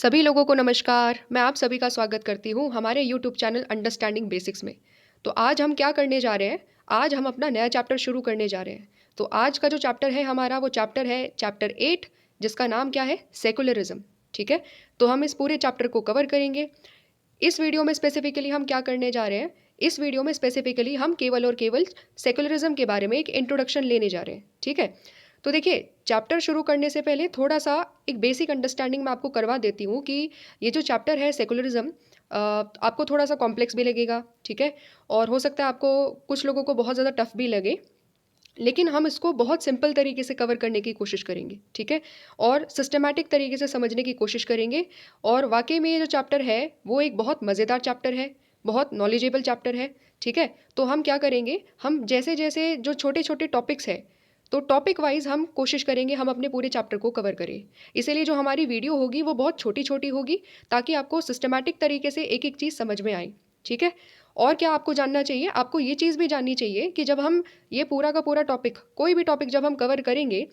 सभी लोगों को नमस्कार। मैं आप सभी का स्वागत करती हूँ हमारे यूट्यूब चैनल अंडरस्टैंडिंग बेसिक्स में। तो आज हम क्या करने जा रहे हैं? आज हम अपना नया चैप्टर शुरू करने जा रहे हैं। तो आज का जो चैप्टर है हमारा, वो चैप्टर है चैप्टर 8, जिसका नाम क्या है? सेकुलरिज्म। ठीक है। तो हम इस पूरे चैप्टर को कवर करेंगे। इस वीडियो में स्पेसिफिकली हम क्या करने जा रहे हैं? इस वीडियो में स्पेसिफिकली हम केवल और केवल सेकुलरिज्म के बारे में एक इंट्रोडक्शन लेने जा रहे हैं। ठीक है। तो देखिए, चैप्टर शुरू करने से पहले थोड़ा सा एक बेसिक अंडरस्टैंडिंग मैं आपको करवा देती हूँ कि ये जो चैप्टर है सेकुलरिज्म, आपको थोड़ा सा कॉम्प्लेक्स भी लगेगा। ठीक है। और हो सकता है आपको, कुछ लोगों को बहुत ज़्यादा टफ भी लगे, लेकिन हम इसको बहुत सिंपल तरीके से कवर करने की कोशिश करेंगे। ठीक है। और सिस्टमैटिक तरीके से समझने की कोशिश करेंगे। और वाकई में ये जो चैप्टर है वो एक बहुत मज़ेदार चैप्टर है, बहुत नॉलेजेबल चैप्टर है। ठीक है। तो हम क्या करेंगे, हम जैसे जैसे जो छोटे छोटे टॉपिक्स हैं, तो टॉपिक वाइज हम कोशिश करेंगे हम अपने पूरे चैप्टर को कवर करें। इसीलिए जो हमारी वीडियो होगी वो बहुत छोटी छोटी होगी, ताकि आपको सिस्टमैटिक तरीके से एक एक चीज़ समझ में आए। ठीक है। और क्या आपको जानना चाहिए? आपको ये चीज़ भी जाननी चाहिए कि जब हम ये पूरा का पूरा टॉपिक, कोई भी टॉपिक जब हम कवर करेंगे,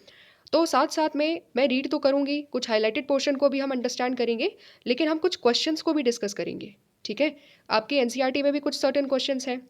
तो साथ साथ में मैं रीड तो करूँगी, कुछ हाईलाइटेड पोर्शन को भी हम अंडरस्टैंड करेंगे, लेकिन हम कुछ क्वेश्चंस को भी डिस्कस करेंगे। ठीक है। आपके एनसीईआरटी में भी कुछ सर्टेन क्वेश्चंस हैं,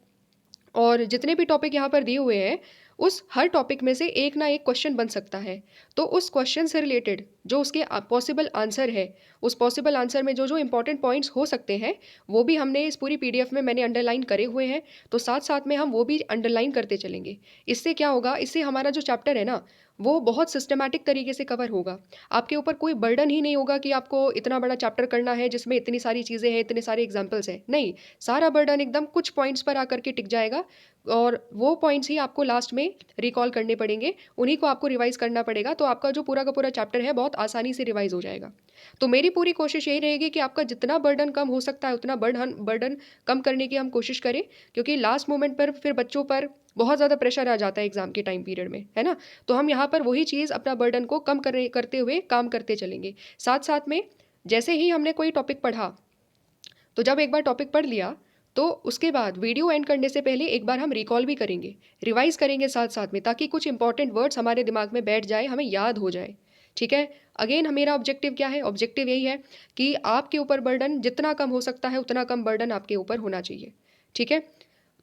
और जितने भी टॉपिक यहाँ पर दिए हुए हैं, उस हर टॉपिक में से एक ना एक क्वेश्चन बन सकता है। तो उस क्वेश्चन से रिलेटेड जो उसके पॉसिबल आंसर है, उस पॉसिबल आंसर में जो जो इंपॉर्टेंट पॉइंट्स हो सकते हैं, वो भी हमने इस पूरी पीडीएफ में मैंने अंडरलाइन करे हुए हैं। तो साथ साथ में हम वो भी अंडरलाइन करते चलेंगे। इससे क्या होगा, इससे हमारा जो चैप्टर है ना, वो बहुत सिस्टमैटिक तरीके से कवर होगा। आपके ऊपर कोई बर्डन ही नहीं होगा कि आपको इतना बड़ा चैप्टर करना है जिसमें इतनी सारी चीज़ें हैं, इतने सारे एग्जाम्पल्स हैं। नहीं, सारा बर्डन एकदम कुछ पॉइंट्स पर आकर के टिक जाएगा। और वो पॉइंट्स ही आपको लास्ट में रिकॉल करने पड़ेंगे, उन्हीं को आपको रिवाइज करना पड़ेगा। तो आपका जो पूरा का पूरा चैप्टर है बहुत आसानी से रिवाइज हो जाएगा। तो मेरी पूरी कोशिश यही रहेगी कि आपका जितना बर्डन कम हो सकता है उतना बर्डन बर्डन कम करने की हम कोशिश करें, क्योंकि लास्ट मोमेंट पर फिर बच्चों पर बहुत ज़्यादा प्रेशर आ जाता है एग्जाम के टाइम पीरियड में, है ना। तो हम यहाँ पर वही चीज़, अपना बर्डन को कम करते हुए काम करते चलेंगे। साथ साथ में जैसे ही हमने कोई टॉपिक पढ़ा, तो जब एक बार टॉपिक पढ़ लिया, तो उसके बाद वीडियो एंड करने से पहले एक बार हम रिकॉल भी करेंगे, रिवाइज करेंगे साथ साथ में, ताकि कुछ इंपॉर्टेंट वर्ड्स हमारे दिमाग में बैठ जाए, हमें याद हो जाए। ठीक है। अगेन मेरा ऑब्जेक्टिव क्या है? ऑब्जेक्टिव यही है कि आपके ऊपर बर्डन जितना कम हो सकता है उतना कम बर्डन आपके ऊपर होना चाहिए। ठीक है।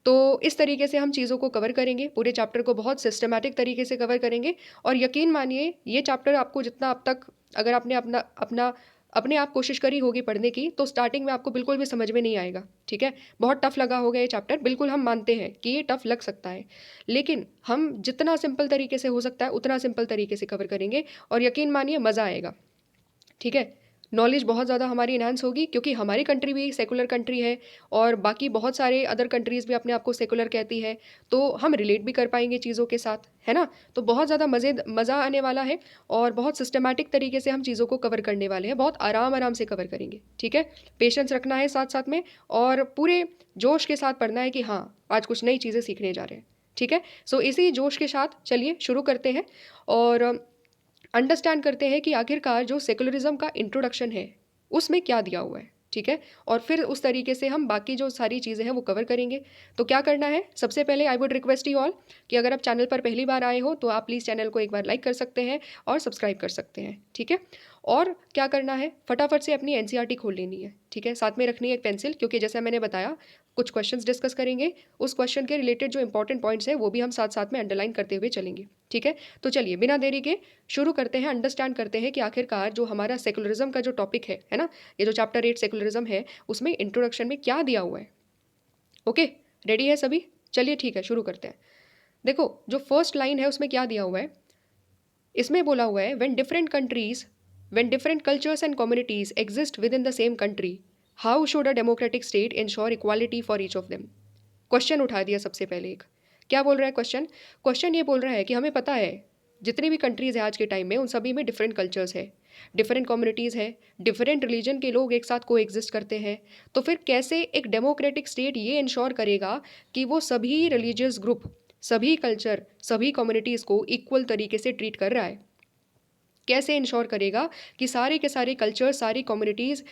तो इस तरीके से हम चीज़ों को कवर करेंगे, पूरे चैप्टर को बहुत सिस्टमैटिक तरीके से कवर करेंगे। और यकीन मानिए, ये चैप्टर आपको जितना अब तक, अगर आपने अपना अपना अपने आप कोशिश करी होगी पढ़ने की, तो स्टार्टिंग में आपको बिल्कुल भी समझ में नहीं आएगा। ठीक है। बहुत टफ लगा होगा ये चैप्टर, बिल्कुल हम मानते हैं कि ये टफ लग सकता है, लेकिन हम जितना सिंपल तरीके से हो सकता है उतना सिंपल तरीके से कवर करेंगे, और यकीन मानिए मज़ा आएगा। ठीक है। नॉलेज बहुत ज़्यादा हमारी इन्हांस होगी, क्योंकि हमारी कंट्री भी सेकुलर कंट्री है, और बाकी बहुत सारे अदर कंट्रीज़ भी अपने आप को सेकुलर कहती है। तो हम रिलेट भी कर पाएंगे चीज़ों के साथ, है ना। तो बहुत ज़्यादा मज़ा आने वाला है, और बहुत सिस्टमैटिक तरीके से हम चीज़ों को कवर करने वाले हैं, बहुत आराम आराम से कवर करेंगे। ठीक है। पेशेंस रखना है साथ साथ में, और पूरे जोश के साथ पढ़ना है कि हाँ, आज कुछ नई चीज़ें सीखने जा रहे हैं। ठीक है। सो इसी जोश के साथ चलिए शुरू करते हैं, और अंडरस्टैंड करते हैं कि आखिरकार जो सेकुलरिज्म का इंट्रोडक्शन है उसमें क्या दिया हुआ है। ठीक है। और फिर उस तरीके से हम बाकी जो सारी चीज़ें हैं वो कवर करेंगे। तो क्या करना है? सबसे पहले I would request you all कि अगर आप चैनल पर पहली बार आए हो तो आप प्लीज़ चैनल को एक बार लाइक कर सकते हैं और सब्सक्राइब कर सकते हैं। ठीक है। और क्या करना है, फटाफट से अपनी एनसीईआरटी खोल लेनी है। ठीक है। साथ में रखनी है एक पेंसिल, क्योंकि जैसा मैंने बताया, कुछ क्वेश्चंस डिस्कस करेंगे, उस क्वेश्चन के रिलेटेड जो इंपॉर्टेंट पॉइंट्स हैं वो भी हम साथ साथ में अंडरलाइन करते हुए चलेंगे। ठीक है। तो चलिए बिना देरी के शुरू करते हैं, अंडरस्टैंड करते हैं कि आखिरकार जो हमारा सेकुलरिज्म का जो टॉपिक है ना, ये जो चैप्टर 8 सेकुलरिज्म है, उसमें इंट्रोडक्शन में क्या दिया हुआ है। ओके, रेडी है सभी? चलिए ठीक है, शुरू करते हैं। देखो, जो फर्स्ट लाइन है उसमें क्या दिया हुआ है? इसमें बोला हुआ है, when different cultures and communities exist within the same country, how should a democratic state ensure equality for each of them? Question उठा दिया सबसे पहले एक। क्या बोल रहा है क्वेश्चन? क्वेश्चन ये बोल रहा है कि हमें पता है जितनी भी कंट्रीज़ है आज के टाइम में, उन सभी में डिफरेंट कल्चर्स है, डिफरेंट कम्युनिटीज़ है, डिफरेंट रिलीजन के लोग एक साथ को एग्जिस्ट करते हैं। तो फिर कैसे एक डेमोक्रेटिक स्टेट ये इंश्योर करेगा कि वो सभी रिलीजियस ग्रुप, सभी कल्चर, सभी कम्युनिटीज़ को इक्वल तरीके से ट्रीट कर रहा है? कैसे इंश्योर करेगा कि सारे के सारे कल्चर, सारी कम्युनिटीज़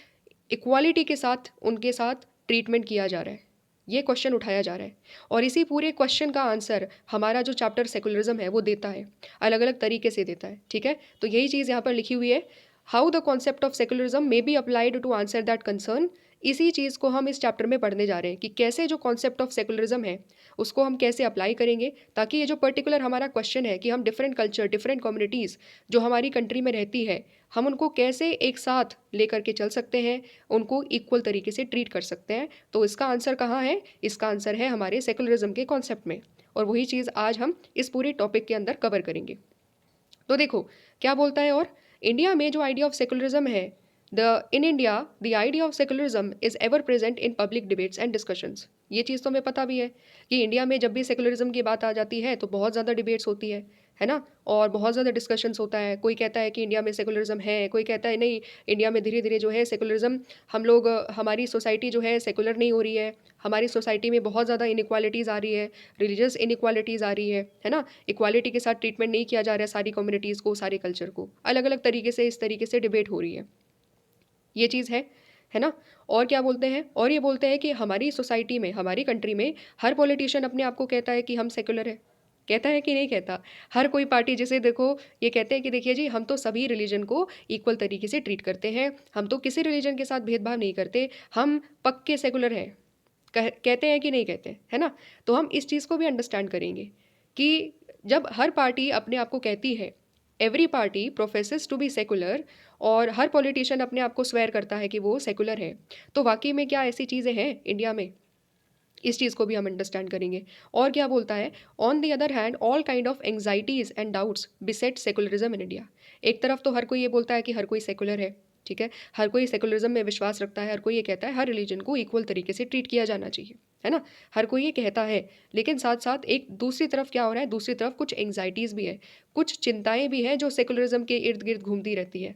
इक्वालिटी के साथ, उनके साथ ट्रीटमेंट किया जा रहा है? ये क्वेश्चन उठाया जा रहा है, और इसी पूरे क्वेश्चन का आंसर हमारा जो चैप्टर सेकुलरिज्म है वो देता है, अलग अलग तरीके से देता है। ठीक है। तो यही चीज़ यहाँ पर लिखी हुई है। How the concept of secularism may be applied to answer that concern. इसी चीज़ को हम इस चैप्टर में पढ़ने जा रहे हैं कि कैसे जो कॉन्सेप्ट ऑफ सेकुलरिज्म है उसको हम कैसे अप्लाई करेंगे, ताकि ये जो पर्टिकुलर हमारा क्वेश्चन है कि हम डिफरेंट कल्चर, डिफरेंट कम्युनिटीज़ जो हमारी कंट्री में रहती है, हम उनको कैसे एक साथ लेकर के चल सकते हैं, उनको इक्वल तरीके से ट्रीट कर सकते हैं। तो इसका आंसर कहाँ है? इसका आंसर है हमारे सेकुलरिज्म के कॉन्सेप्ट में, और वही चीज़ आज हम इस पूरे टॉपिक के अंदर कवर करेंगे। तो देखो क्या बोलता है, और इंडिया में जो आइडिया ऑफ सेकुलरिज्म है, in India the idea of secularism is ever present in public debates and discussions. ये चीज़ तो हमें पता भी है कि इंडिया में जब भी सेकुलरिज्म की बात आ जाती है तो बहुत ज़्यादा डिबेट्स होती है ना, और बहुत ज़्यादा डिस्कशंस होता है। कोई कहता है कि इंडिया में सेकुलरिज्म है, कोई कहता है नहीं, इंडिया में धीरे धीरे जो है सेकुलरिज्म, हम लोग हमारी सोसाइटी जो है सेकुलर नहीं हो रही है, हमारी सोसाइटी में बहुत ज़्यादा इनइक्वालिटीज़ आ रही है, रिलीजियस इनइक्वालिटीज़ आ रही है ना, इक्वालिटी के साथ ट्रीटमेंट नहीं किया जा रहा है सारी कम्युनिटीज़ को, सारे कल्चर को, अलग अलग तरीके से इस तरीके से डिबेट हो रही है। ये चीज़ है ना। और क्या बोलते हैं, और ये बोलते हैं कि हमारी सोसाइटी में, हमारी कंट्री में हर पॉलिटिशियन अपने आप को कहता है कि हम सेकुलर है। कहता है कि नहीं कहता? हर कोई पार्टी जिसे देखो ये कहते हैं कि देखिए जी, हम तो सभी रिलीजन को इक्वल तरीके से ट्रीट करते हैं, हम तो किसी रिलीजन के साथ भेदभाव नहीं करते, हम पक्के सेकुलर हैं। कहते हैं कि नहीं कहते, है ना। तो हम इस चीज़ को भी अंडरस्टैंड करेंगे कि जब हर पार्टी अपने आप को कहती है, every party professes to be secular, और हर पॉलिटिशियन अपने आप को स्वेयर करता है कि वो सेकुलर है, तो वाकई में क्या ऐसी चीज़ें हैं इंडिया में? इस चीज़ को भी हम अंडरस्टैंड करेंगे। और क्या बोलता है, on the other hand all kind of anxieties and doubts बिसेट secularism in India. एक तरफ तो हर कोई ये बोलता है कि हर कोई सेकुलर है, ठीक है, हर कोई सेकुलरिज्म में विश्वास रखता है, हर कोई ये कहता है हर रिलीजन को इक्वल तरीके से ट्रीट किया जाना चाहिए, है ना, हर कोई ये कहता है। लेकिन साथ साथ एक दूसरी तरफ क्या हो रहा है, दूसरी तरफ कुछ एंग्जाइटीज़ भी है, कुछ चिंताएं भी हैं जो सेकुलरिज्म के इर्द गिर्द घूमती रहती है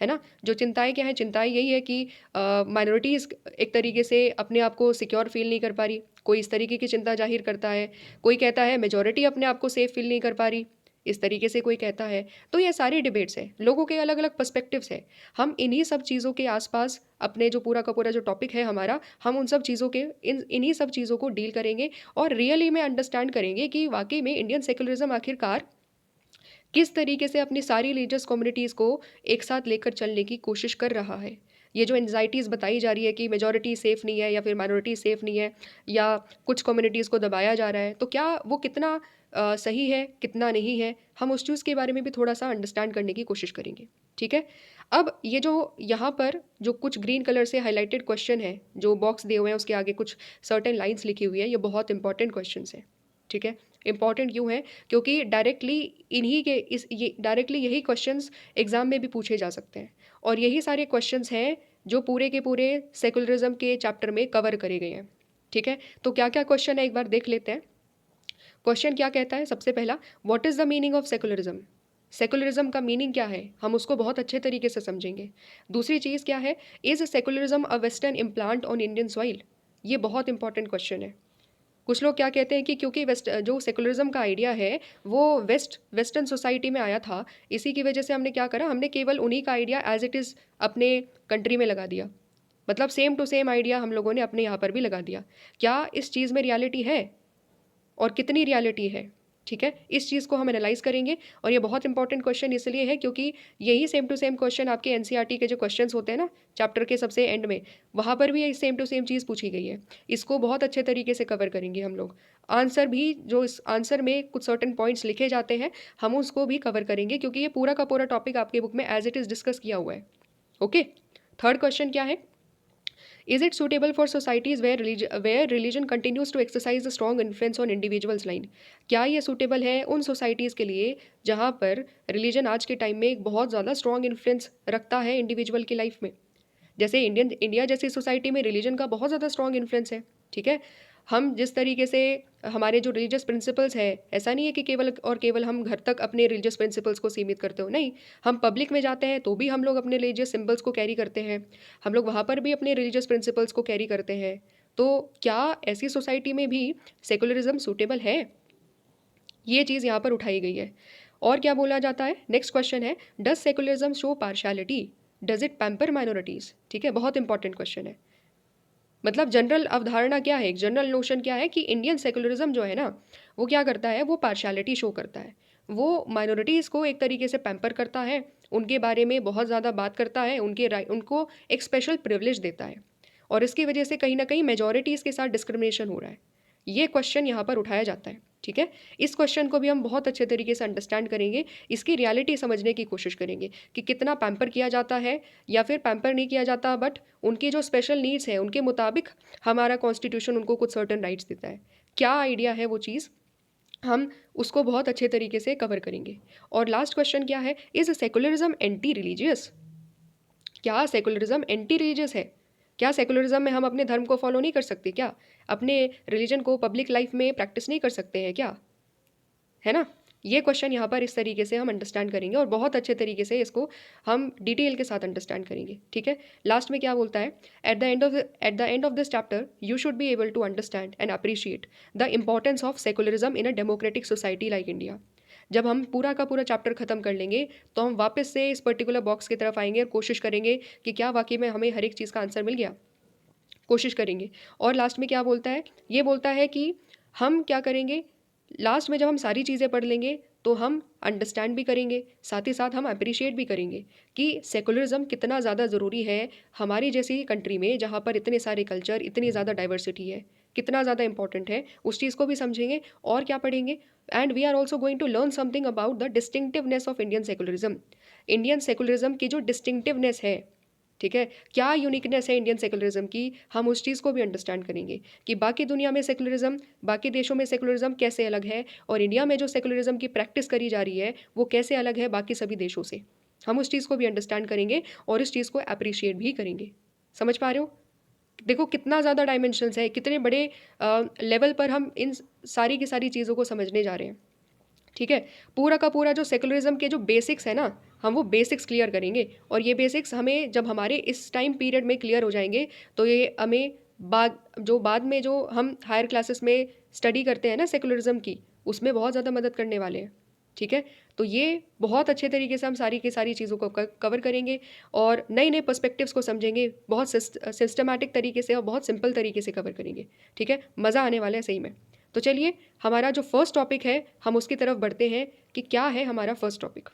ना। जो चिंताएं क्या है, चिंताएं यही है कि माइनॉरिटीज़ एक तरीके से अपने आप को सिक्योर फील नहीं कर पा रही, कोई इस तरीके की चिंता जाहिर करता है, कोई कहता है मेजॉरिटी अपने आप को सेफ फील नहीं कर पा रही, इस तरीके से कोई कहता है। तो ये सारी डिबेट्स है, लोगों के अलग अलग पर्सपेक्टिव्स है। हम इन्हीं सब चीज़ों के आसपास अपने जो पूरा का पूरा जो टॉपिक है हमारा, हम उन सब चीज़ों के इन्हीं सब चीज़ों को डील करेंगे, और रियली में अंडरस्टैंड करेंगे कि वाकई में इंडियन सेकुलरिज्म आखिरकार किस तरीके से अपनी सारी रिलीजियस कम्युनिटीज़ को एक साथ लेकर चलने की कोशिश कर रहा है। ये जो एंग्जाइटीज़ बताई जा रही है कि मेजॉरिटी सेफ़ नहीं है या फिर माइनॉरिटी सेफ़ नहीं है, या कुछ कम्युनिटीज़ को दबाया जा रहा है, तो क्या वो कितना सही है, कितना नहीं है, हम उस चीज़ के बारे में भी थोड़ा-सा अंडरस्टैंड करने की कोशिश करेंगे, ठीक है? अब ये जो यहाँ पर जो कुछ ग्रीन कलर से हाइलाइटेड क्वेश्चन है, जो बॉक्स दिए हुए हैं उसके आगे कुछ सर्टेन लाइन्स लिखी हुई है, ये बहुत इंपॉर्टेंट क्वेश्चंस हैं, ठीक है? इंपॉर्टेंट क्यों है? क्योंकि डायरेक्टली इन्हीं के इस ये डायरेक्टली यही क्वेश्चंस एग्ज़ाम में भी पूछे जा सकते हैं, और यही सारे क्वेश्चंस हैं जो पूरे के पूरे सेकुलरिज्म के चैप्टर में कवर करे गए हैं, ठीक है? तो क्या-क्या क्वेश्चन है एक बार देख लेते हैं। क्वेश्चन क्या कहता है, सबसे पहला, what is the meaning of secularism? Secularism का मीनिंग क्या है, हम उसको बहुत अच्छे तरीके से समझेंगे। दूसरी चीज़ क्या है, is secularism a western implant on Indian soil? ये बहुत इंपॉर्टेंट क्वेश्चन है। कुछ लोग क्या कहते हैं कि क्योंकि वेस्ट जो सेकुलरिज्म का आइडिया है वो वेस्टर्न सोसाइटी में आया था, इसी की वजह से हमने क्या करा, हमने केवल उन्हीं का आइडिया एज इट इज़ अपने कंट्री में लगा दिया। मतलब सेम टू सेम आइडिया हम लोगों ने अपने यहाँ पर भी लगा दिया। क्या इस चीज़ में रियलिटी है, और कितनी रियलिटी है, ठीक है? इस चीज़ को हम एनालाइज़ करेंगे, और ये बहुत इंपॉर्टेंट क्वेश्चन इसलिए है क्योंकि यही सेम टू सेम क्वेश्चन आपके एनसीईआरटी के जो क्वेश्चंस होते हैं ना, चैप्टर के सबसे एंड में, वहाँ पर भी यही सेम टू सेम चीज़ पूछी गई है। इसको बहुत अच्छे तरीके से कवर करेंगे हम लोग। आंसर भी, जो इस आंसर में कुछ सर्टेन पॉइंट्स लिखे जाते हैं, हम उसको भी कवर करेंगे, क्योंकि ये पूरा का पूरा टॉपिक आपकी बुक में एज इट इज़ डिस्कस किया हुआ है। ओके, थर्ड क्वेश्चन क्या है, is it suitable for societies where religion continues to exercise a strong influence on individuals line? क्या ये सूटेबल है उन सोसाइटीज़ के लिए जहाँ पर रिलीजन आज के टाइम में एक बहुत ज़्यादा स्ट्रॉन्ग इन्फ्लुएंस रखता है इंडिविजुअल की लाइफ में? जैसे इंडिया जैसी सोसाइटी में रिलीजन का बहुत ज़्यादा स्ट्रॉन्ग इन्फ्लुएंस है, ठीक है। हम जिस तरीके से हमारे जो रिलीजियस प्रिंसिपल्स है, ऐसा नहीं है कि केवल और केवल हम घर तक अपने रिलीजियस प्रिंसिपल्स को सीमित करते हो, नहीं, हम पब्लिक में जाते हैं तो भी हम लोग अपने रिलीजियस सिंबल्स को कैरी करते हैं, हम लोग वहाँ पर भी अपने रिलीजियस प्रिंसिपल्स को कैरी करते हैं। तो क्या ऐसी सोसाइटी में भी सेकुलरिज्म सूटेबल है? ये चीज़ यहाँ पर उठाई गई है। और क्या बोला जाता है, नेक्स्ट क्वेश्चन है, does secularism show partiality? Does it pamper minorities? ठीक है, बहुत इंपॉर्टेंट क्वेश्चन है। मतलब जनरल अवधारणा क्या है, एक जनरल नोशन क्या है कि इंडियन सेकुलरिज्म जो है ना, वो क्या करता है, वो पार्शियलिटी शो करता है। वो माइनॉरिटीज़ को एक तरीके से पैम्पर करता है, उनके बारे में बहुत ज़्यादा बात करता है, उनको एक स्पेशल प्रिविलेज देता है, और इसकी वजह से कहीं ना कहीं मेजॉरिटीज़ के साथ डिस्क्रिमिनेशन हो रहा है। ये क्वेश्चन यहाँ पर उठाया जाता है। ठीक है, इस क्वेश्चन को भी हम बहुत अच्छे तरीके से अंडरस्टैंड करेंगे, इसकी रियलिटी समझने की कोशिश करेंगे कि कितना पैम्पर किया जाता है या फिर पैम्पर नहीं किया जाता, बट उनकी जो स्पेशल नीड्स है उनके मुताबिक हमारा कॉन्स्टिट्यूशन उनको कुछ सर्टन राइट्स देता है। क्या आइडिया है वो चीज़, हम उसको बहुत अच्छे तरीके से कवर करेंगे। और लास्ट क्वेश्चन क्या है, इज सेकुलरिज्म एंटी रिलीजियस? क्या सेकुलरिज्म एंटी रिलीजियस है? क्या सेकुलरिज्म में हम अपने धर्म को फॉलो नहीं कर सकते? क्या अपने रिलीजन को पब्लिक लाइफ में प्रैक्टिस नहीं कर सकते हैं क्या? है ना? ये क्वेश्चन यहाँ पर इस तरीके से हम अंडरस्टैंड करेंगे और बहुत अच्छे तरीके से इसको हम डिटेल के साथ अंडरस्टैंड करेंगे। ठीक है, लास्ट में क्या बोलता है, at the end of this chapter you should be able to understand and appreciate the importance of secularism in a democratic society like India. जब हम पूरा का पूरा चैप्टर खत्म कर लेंगे तो हम वापस से इस पर्टिकुलर बॉक्स की तरफ आएंगे और कोशिश करेंगे कि क्या वाकई में हमें हर एक चीज़ का आंसर मिल गया, कोशिश करेंगे। और लास्ट में क्या बोलता है, ये बोलता है कि हम क्या करेंगे, लास्ट में जब हम सारी चीज़ें पढ़ लेंगे तो हम अंडरस्टैंड भी करेंगे, साथ ही साथ हम अप्रिशिएट भी करेंगे कि सेकुलरिज्म कितना ज़्यादा ज़रूरी है हमारी जैसी कंट्री में जहाँ पर इतने सारे कल्चर, इतनी ज़्यादा डाइवर्सिटी है, कितना ज़्यादा इंपॉर्टेंट है, उस चीज़ को भी समझेंगे। और क्या पढ़ेंगे, and we are also going to learn something about the distinctiveness of Indian secularism. Indian secularism की जो डिस्टिंक्टिवनेस है, ठीक है, क्या यूनिकनेस है इंडियन सेकुलरिज्म की, हम उस चीज़ को भी अंडरस्टैंड करेंगे कि बाकी दुनिया में सेकुलरिज्म, बाकी देशों में सेकुलरिज्म कैसे अलग है, और इंडिया में जो सेकुलरिज्म की प्रैक्टिस करी जा रही है वो कैसे अलग है बाकी सभी देशों से। हम उस चीज़ को भी अंडरस्टैंड करेंगे और इस चीज़ को अप्रिशिएट भी करेंगे। समझ पा रहे हो? देखो कितना ज़्यादा डायमेंशंस है, कितने बड़े लेवल पर हम इन सारी की सारी चीज़ों को समझने जा रहे हैं। ठीक है, पूरा का पूरा जो सेकुलरिज्म के जो बेसिक्स है ना, हम वो बेसिक्स क्लियर करेंगे, और ये बेसिक्स हमें जब हमारे इस टाइम पीरियड में क्लियर हो जाएंगे तो ये हमें बाद में जो हम हायर क्लासेस में स्टडी करते हैं ना सेकुलरिज्म की, उसमें बहुत ज़्यादा मदद करने वाले हैं। ठीक है, तो ये बहुत अच्छे तरीके से हम सारी की सारी चीज़ों को कवर करेंगे और नए नए पर्सपेक्टिव्स को समझेंगे, बहुत सिस्टमैटिक तरीके से और बहुत सिंपल तरीके से कवर करेंगे। ठीक है, मज़ा आने वाला है सही में। तो चलिए, हमारा जो फर्स्ट टॉपिक है हम उसकी तरफ बढ़ते हैं कि क्या है हमारा फर्स्ट टॉपिक।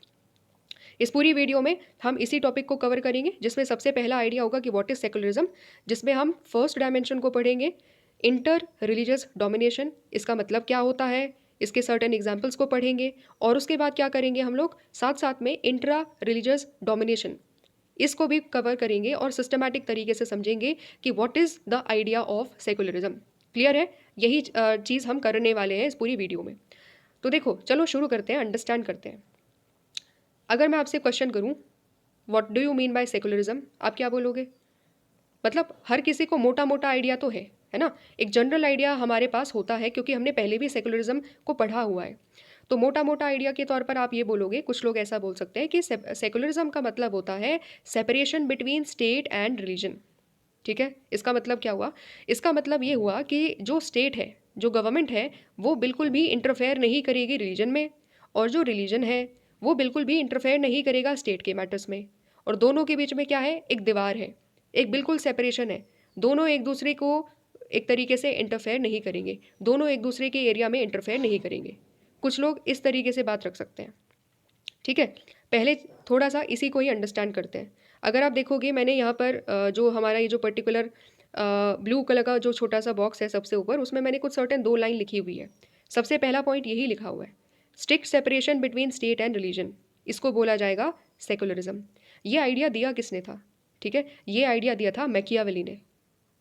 इस पूरी वीडियो में हम इसी टॉपिक को कवर करेंगे, जिसमें सबसे पहला आइडिया होगा कि व्हाट इज सेकुलरिज्म, जिसमें हम फर्स्ट डायमेंशन को पढ़ेंगे, इंटर रिलीजियस डोमिनेशन, इसका मतलब क्या होता है, इसके सर्टेन एग्जाम्पल्स को पढ़ेंगे, और उसके बाद क्या करेंगे हम लोग, साथ साथ में इंट्रा रिलीजियस डोमिनेशन, इसको भी कवर करेंगे और सिस्टमैटिक तरीके से समझेंगे कि what is the idea of secularism. Clear है? यही चीज़ हम करने वाले हैं इस पूरी वीडियो में। तो देखो, चलो शुरू करते हैं, अंडरस्टैंड करते हैं। अगर मैं आपसे क्वेश्चन करूं, what do you mean by secularism, आप क्या बोलोगे? मतलब हर किसी को मोटा मोटा आइडिया तो है ना, एक जनरल आइडिया हमारे पास होता है क्योंकि हमने पहले भी सेकुलरिज्म को पढ़ा हुआ है। तो मोटा मोटा आइडिया के तौर पर आप ये बोलोगे, कुछ लोग ऐसा बोल सकते हैं कि सेकुलरिज्म का मतलब होता है separation between state and religion. ठीक है, इसका मतलब क्या हुआ, इसका मतलब ये हुआ कि जो स्टेट है, जो गवर्नमेंट है, वो बिल्कुल भी इंटरफेयर नहीं करेगी रिलीजन में, और जो रिलीजन है वो बिल्कुल भी इंटरफेयर नहीं करेगा स्टेट के मैटर्स में। और दोनों के बीच में क्या है, एक दीवार है, एक बिल्कुल सेपरेशन है। दोनों एक दूसरे को एक तरीके से इंटरफेयर नहीं करेंगे, दोनों एक दूसरे के एरिया में इंटरफेयर नहीं करेंगे। कुछ लोग इस तरीके से बात रख सकते हैं। ठीक है, पहले थोड़ा सा इसी को ही अंडरस्टैंड करते हैं। अगर आप देखोगे, मैंने यहाँ पर जो हमारा ये जो पर्टिकुलर ब्लू कलर का जो छोटा सा बॉक्स है सबसे ऊपर, उसमें मैंने कुछ सर्टेन 2 लाइन लिखी हुई है। सबसे पहला पॉइंट यही लिखा हुआ है, strict separation between state and religion, इसको बोला जाएगा सेकुलरिज्म। ये आइडिया दिया किसने था? ठीक है, ये आइडिया दिया था मैकियावेली ने।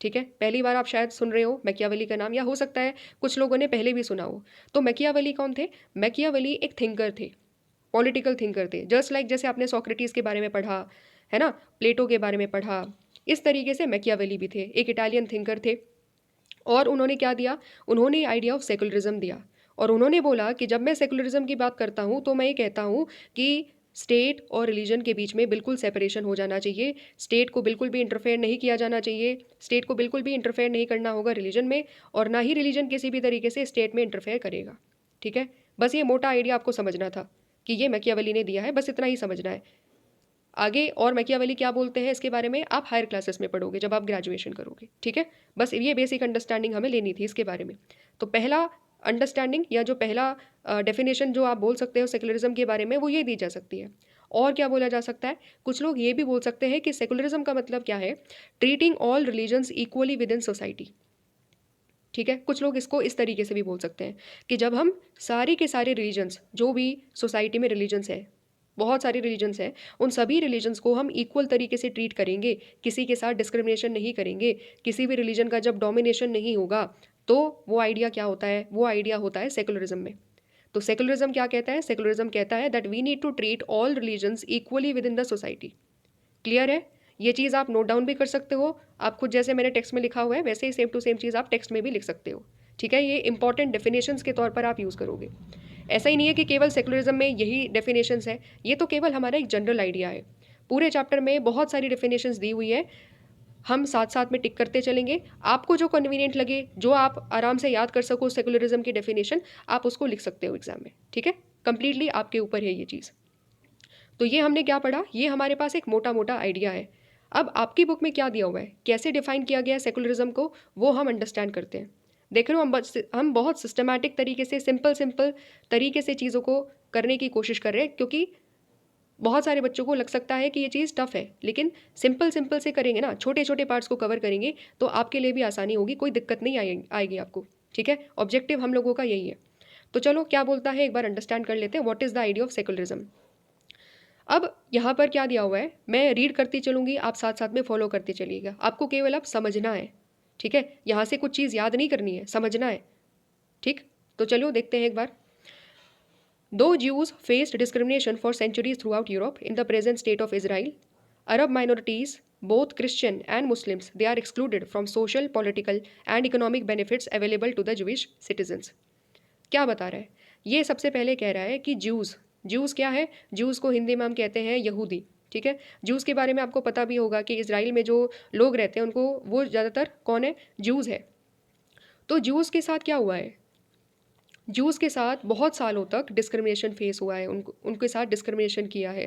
ठीक है, पहली बार आप शायद सुन रहे हो मैकियावेली का नाम, या हो सकता है कुछ लोगों ने पहले भी सुना हो। तो मैकियावेली कौन थे? मैकियावेली एक थिंकर थे, पॉलिटिकल थिंकर थे, जस्ट लाइक जैसे आपने सोक्रेटिस के बारे में पढ़ा है ना, प्लेटो के बारे में पढ़ा, इस तरीके से मैकियावेली भी थे, एक इटालियन थिंकर थे। और उन्होंने क्या दिया, उन्होंने आइडिया ऑफ सेकुलरिज्म दिया, और उन्होंने बोला कि जब मैं सेकुलरिज्म की बात करता हूँ तो मैं ये कहता हूँ कि स्टेट और रिलीजन के बीच में बिल्कुल सेपरेशन हो जाना चाहिए, स्टेट को बिल्कुल भी इंटरफेयर नहीं किया जाना चाहिए, स्टेट को बिल्कुल भी इंटरफेयर नहीं करना होगा रिलीजन में, और ना ही रिलीजन किसी भी तरीके से स्टेट में इंटरफेयर करेगा। ठीक है, बस ये मोटा आइडिया आपको समझना था कि ये मैकियावेली ने दिया है, बस इतना ही समझना है। आगे और मैकियावेली क्या बोलते हैं इसके बारे में आप हायर क्लासेस में पढ़ोगे जब आप ग्रेजुएशन करोगे। ठीक है, बस ये बेसिक अंडरस्टैंडिंग हमें लेनी थी इसके बारे में। तो पहला अंडरस्टैंडिंग या जो पहला डेफिनेशन जो आप बोल सकते हो सेकुलरिज्म के बारे में, वो ये दी जा सकती है। और क्या बोला जा सकता है, कुछ लोग ये भी बोल सकते हैं कि सेकुलरिज्म का मतलब क्या है, treating all religions equally with in society. ठीक है, कुछ लोग इसको इस तरीके से भी बोल सकते हैं कि जब हम सारे के सारे रिलीजन्स, जो भी सोसाइटी में रिलीजन्स है, बहुत सारे रिलीजन्स हैं, उन सभी रिलीजन्स को हम इक्वल तरीके से ट्रीट करेंगे, किसी के साथ डिस्क्रिमिनेशन नहीं करेंगे, किसी भी रिलीजन का जब डोमिनेशन नहीं होगा, तो वो आइडिया क्या होता है, वो आइडिया होता है सेकुलरिज्म में। तो सेकुलरिज्म क्या कहता है, सेकुलरिज्म कहता है that we need to treat all religions equally with in the society. Clear है, ये चीज़ आप नोट डाउन भी कर सकते हो, आप खुद जैसे मैंने टेक्स्ट में लिखा हुआ है वैसे ही सेम टू सेम चीज़ आप टेक्स्ट में भी लिख सकते हो। ठीक है, ये इंपॉर्टेंट डेफिनेशंस के तौर पर आप यूज़ करोगे। ऐसा ही नहीं है कि केवल सेकुलरिज्म में यही डेफिनेशंस है, ये तो केवल हमारा एक जनरल आइडिया है। पूरे चैप्टर में बहुत सारी डेफिनेशंस दी हुई है, हम साथ साथ में टिक करते चलेंगे। आपको जो कन्वीनियंट लगे, जो आप आराम से याद कर सको सेकुलरिज्म की डेफिनेशन, आप उसको लिख सकते हो एग्जाम में। ठीक है, कंप्लीटली आपके ऊपर है ये चीज़। तो ये हमने क्या पढ़ा, ये हमारे पास एक मोटा मोटा आइडिया है। अब आपकी बुक में क्या दिया हुआ है, कैसे डिफाइन किया गया है सेकुलरिज्म को, वो हम अंडरस्टैंड करते हैं। देख रहे हो, हम बहुत सिस्टमैटिक तरीके से, सिंपल सिंपल तरीके से चीज़ों को करने की कोशिश कर रहे हैं, क्योंकि बहुत सारे बच्चों को लग सकता है कि ये चीज़ टफ है, लेकिन सिंपल सिंपल से करेंगे ना, छोटे छोटे पार्ट्स को कवर करेंगे, तो आपके लिए भी आसानी होगी, कोई दिक्कत नहीं आएगी आपको। ठीक है, ऑब्जेक्टिव हम लोगों का यही है। तो चलो क्या बोलता है एक बार अंडरस्टैंड कर लेते हैं, what is the idea of secularism. अब यहाँ पर क्या दिया हुआ है, मैं रीड करती चलूँगी, आप साथ साथ में फॉलो करते चलिएगा, आपको केवल अब समझना है। ठीक है, यहाँ से कुछ चीज़ याद नहीं करनी है, समझना है। ठीक, तो चलो देखते हैं एक बार। दो Jews faced discrimination for centuries throughout Europe, in the present state of Israel, Arab minorities, both Christian and Muslims, they are excluded from social, political and economic benefits available to the Jewish citizens. क्या बता रहा है, ये सबसे पहले कह रहा है कि ज्यूज़ क्या है, ज्यूज़ को हिंदी में हम कहते हैं यहूदी। ठीक है, ज्यूज़ के बारे में आपको पता भी होगा कि इजराइल में जो लोग रहते हैं उनको, वो ज़्यादातर कौन है, ज्यूज़ है। तो ज्यूज़ के साथ क्या हुआ है, ज्यूज़ के साथ बहुत सालों तक डिस्क्रिमिनेशन फेस हुआ है, उनके साथ डिस्क्रिमिनेशन किया है।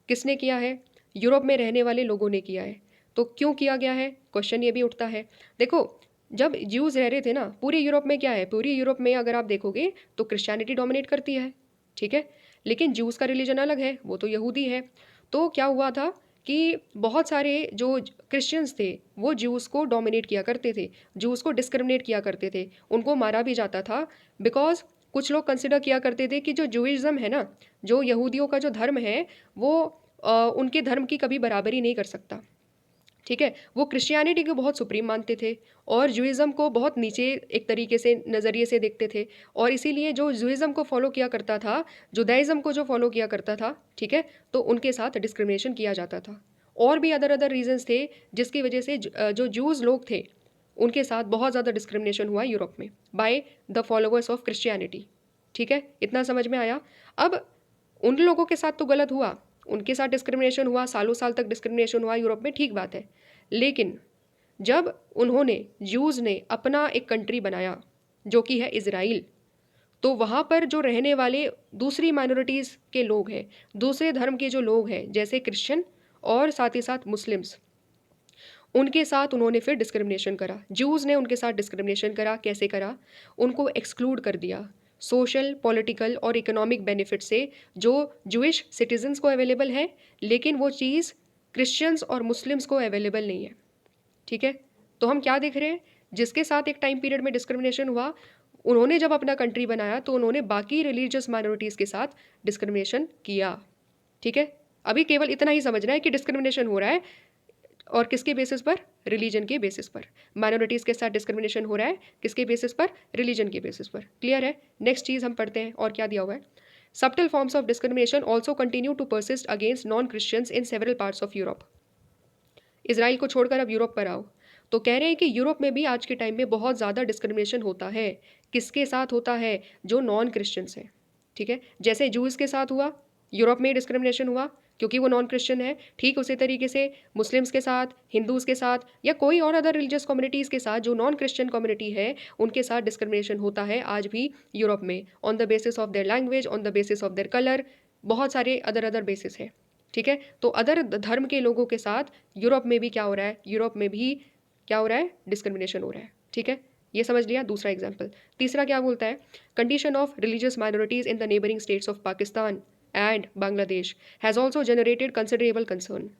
किसने किया है, यूरोप में रहने वाले लोगों ने किया है। तो क्यों किया गया है, क्वेश्चन ये भी उठता है। देखो, जब ज्यूज़ रह रहे थे ना, पूरे यूरोप में क्या है, पूरी यूरोप में अगर आप देखोगे तो क्रिश्चियनिटी डोमिनेट करती है। ठीक है, लेकिन ज्यूज़ का रिलीजन अलग है, वो तो यहूदी है। तो क्या हुआ था कि बहुत सारे जो क्रिश्चियंस थे, वो ज्यूज़ को डोमिनेट किया करते थे, ज्यूज़ को डिस्क्रिमिनेट किया करते थे, उनको मारा भी जाता था। बिकॉज कुछ लोग कंसिडर किया करते थे कि जो ज्यूइज़्म है ना, जो यहूदियों का जो धर्म है, वो उनके धर्म की कभी बराबरी नहीं कर सकता। ठीक है, वो क्रिश्चियनिटी को बहुत सुप्रीम मानते थे और ज्यूइज़्म को बहुत नीचे एक तरीके से नज़रिए से देखते थे। और इसीलिए जो ज्यूइज़्म को फॉलो किया करता था, जुदाइज़्म को जो फॉलो किया करता था, ठीक है, तो उनके साथ डिस्क्रिमिनेशन किया जाता था। और भी अदर अदर रीजंस थे जिसकी वजह से जो ज्यूज़ लोग थे, उनके साथ बहुत ज़्यादा डिस्क्रिमिनेशन हुआ यूरोप में by the followers of Christianity. ठीक है, इतना समझ में आया। अब उन लोगों के साथ तो गलत हुआ, उनके साथ डिस्क्रिमिनेशन हुआ, सालों साल तक डिस्क्रिमिनेशन हुआ यूरोप में, ठीक बात है। लेकिन जब उन्होंने, ज्यूज़ ने अपना एक कंट्री बनाया जो कि है इज़राइल, तो वहाँ पर जो रहने वाले दूसरी माइनॉरिटीज़ के लोग हैं, दूसरे धर्म के जो लोग हैं, जैसे क्रिश्चियन और साथ ही साथ मुस्लिम्स, उनके साथ उन्होंने फिर डिस्क्रिमिनेशन करा। ज्यूज़ ने उनके साथ डिस्क्रिमिनेशन करा, कैसे करा, उनको एक्सक्लूड कर दिया सोशल, पॉलिटिकल और इकोनॉमिक बेनिफिट से, जो जूइश सिटीजन्स को अवेलेबल है, लेकिन वो चीज़ क्रिश्चियंस और मुस्लिम्स को अवेलेबल नहीं है। ठीक है, तो हम क्या देख रहे हैं, जिसके साथ एक टाइम पीरियड में डिस्क्रिमिनेशन हुआ, उन्होंने जब अपना कंट्री बनाया तो उन्होंने बाकी रिलीजियस माइनॉरिटीज़ के साथ डिस्क्रिमिनेशन किया। ठीक है, अभी केवल इतना ही समझना है कि डिस्क्रिमिनेशन हो रहा है और किसके बेसिस पर, रिलीजन के बेसिस पर। माइनॉरिटीज़ के साथ डिस्क्रिमिनेशन हो रहा है किसके बेसिस पर, रिलीजन के बेसिस पर। क्लियर है, नेक्स्ट चीज़ हम पढ़ते हैं और क्या दिया हुआ है। Subtle forms of discrimination also continue to persist against non Christians in several parts of Europe. Israel को छोड़कर अब यूरोप पर आओ, तो कह रहे हैं कि यूरोप में भी आज के टाइम में बहुत ज़्यादा डिस्क्रिमिनेशन होता है। किसके साथ होता है, जो नॉन क्रिश्चियंस हैं। ठीक है, जैसे जूस के साथ हुआ, यूरोप में डिस्क्रिमिनेशन हुआ क्योंकि वो नॉन क्रिश्चियन है, ठीक उसी तरीके से मुस्लिम्स के साथ, हिंदूज़ के साथ या कोई और अदर रिलीजियस कम्युनिटीज़ के साथ जो नॉन क्रिश्चियन कम्युनिटी है, उनके साथ डिस्क्रिमिनेशन होता है आज भी यूरोप में, on the basis of their language, on the basis of their colour, बहुत सारे अदर अदर बेसिस है। ठीक है, तो अदर धर्म के लोगों के साथ यूरोप में भी क्या हो रहा है, यूरोप में भी क्या हो रहा है, डिस्क्रिमिनेशन हो रहा है। ठीक है, ये समझ लिया दूसरा एग्जाम्पल। तीसरा क्या बोलता है, condition of religious minorities in the neighbouring states of Pakistan and Bangladesh has also generated considerable concern.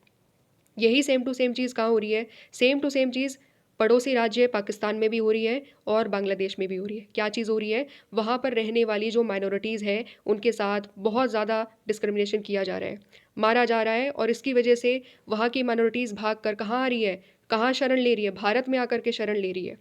यही सेम टू सेम चीज़ कहाँ हो रही है, सेम टू सेम चीज़ पड़ोसी राज्य पाकिस्तान में भी हो रही है और बांग्लादेश में भी हो रही है। क्या चीज़ हो रही है, वहाँ पर रहने वाली जो माइनॉरिटीज़ है उनके साथ बहुत ज़्यादा डिस्क्रिमिनेशन किया जा रहा है, मारा जा रहा है, और इसकी वजह से वहाँ की माइनॉरिटीज़ भाग कर कहाँ आ रही है, कहाँ शरण ले रही है, भारत में आकर के शरण ले रही है।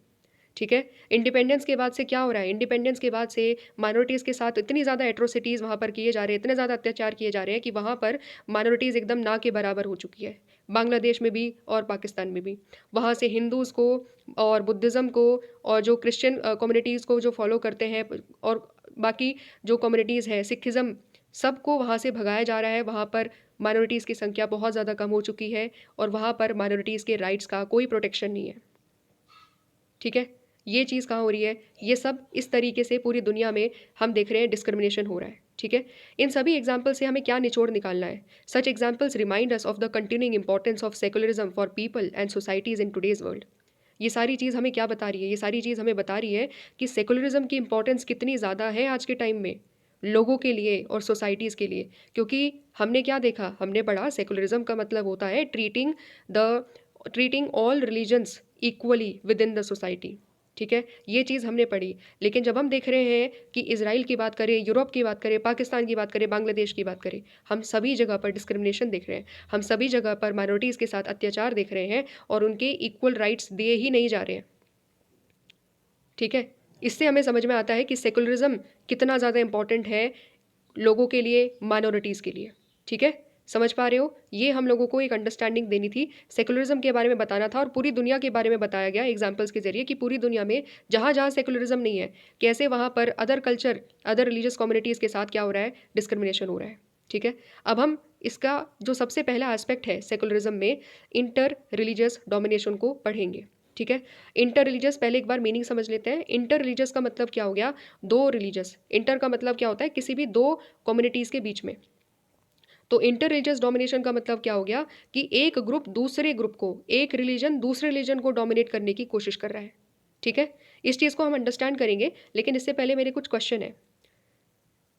ठीक है, इंडिपेंडेंस के बाद से क्या हो रहा है, इंडिपेंडेंस के बाद से माइनॉरिटीज़ के साथ इतनी ज़्यादा एट्रोसिटीज़ वहाँ पर किए जा रहे हैं, इतने ज़्यादा अत्याचार किए जा रहे हैं कि वहाँ पर माइनॉरिटीज़ एकदम ना के बराबर हो चुकी है, बांग्लादेश में भी और पाकिस्तान में भी। वहाँ से हिंदूज़ को और बुद्धिज़्म को और जो क्रिश्चियन कम्युनिटीज़ को जो फॉलो करते हैं, और बाकी जो कम्युनिटीज़ है, सिखिज़्म, सबको वहाँ से भगाया जा रहा है। वहाँ पर माइनॉरिटीज़ की संख्या बहुत ज़्यादा कम हो चुकी है और वहाँ पर माइनॉरिटीज़ के राइट्स का कोई प्रोटेक्शन नहीं है। ठीक है, ये चीज़ कहाँ हो रही है, ये सब इस तरीके से पूरी दुनिया में हम देख रहे हैं डिस्क्रिमिनेशन हो रहा है। ठीक है, इन सभी एग्जाम्पल से हमें क्या निचोड़ निकालना है, such examples remind us of the continuing importance of secularism for people and societies in today's world. ये सारी चीज़ हमें क्या बता रही है, ये सारी चीज़ हमें बता रही है कि सेकुलरिज्म की इंपॉर्टेंस कितनी ज़्यादा है आज के टाइम में लोगों के लिए और सोसाइटीज़ के लिए। क्योंकि हमने क्या देखा, हमने पढ़ा सेकुलरिज्म का मतलब होता है treating all religions equally with in the society. ठीक है, ये चीज़ हमने पढ़ी। लेकिन जब हम देख रहे हैं कि इजराइल की बात करें, यूरोप की बात करें, पाकिस्तान की बात करें, बांग्लादेश की बात करें, हम सभी जगह पर डिस्क्रिमिनेशन देख रहे हैं, हम सभी जगह पर माइनॉरिटीज़ के साथ अत्याचार देख रहे हैं और उनके इक्वल राइट्स दिए ही नहीं जा रहे हैं। ठीक है, इससे हमें समझ में आता है कि सेकुलरिज्म कितना ज़्यादा इंपॉर्टेंट है लोगों के लिए, माइनॉरिटीज़ के लिए। ठीक है, समझ पा रहे हो, ये हम लोगों को एक अंडरस्टैंडिंग देनी थी, सेकुलरिज्म के बारे में बताना था, और पूरी दुनिया के बारे में बताया गया एग्जाम्पल्स के जरिए कि पूरी दुनिया में जहाँ जहाँ सेकुलरिज्म नहीं है, कैसे वहाँ पर other culture, other religious communities के साथ क्या हो रहा है, डिस्क्रिमिनेशन हो रहा है। ठीक है, अब हम इसका जो सबसे पहला एस्पेक्ट है सेकुलरिज्म में, इंटर रिलीजियस डोमिनेशन को पढ़ेंगे। ठीक है, इंटर रिलीजियस पहले एक बार मीनिंग समझ लेते हैं। इंटर रिलीजियस का मतलब क्या हो गया, दो रिलीजियस। इंटर का मतलब क्या होता है, किसी भी दो कम्युनिटीज़ के बीच में। तो इंटर रिलीजियस डोमिनेशन का मतलब क्या हो गया कि एक ग्रुप दूसरे ग्रुप को, एक रिलीजन दूसरे रिलीजन को डोमिनेट करने की कोशिश कर रहा है। ठीक है, इस चीज़ को हम अंडरस्टैंड करेंगे, लेकिन इससे पहले मेरे कुछ क्वेश्चन है।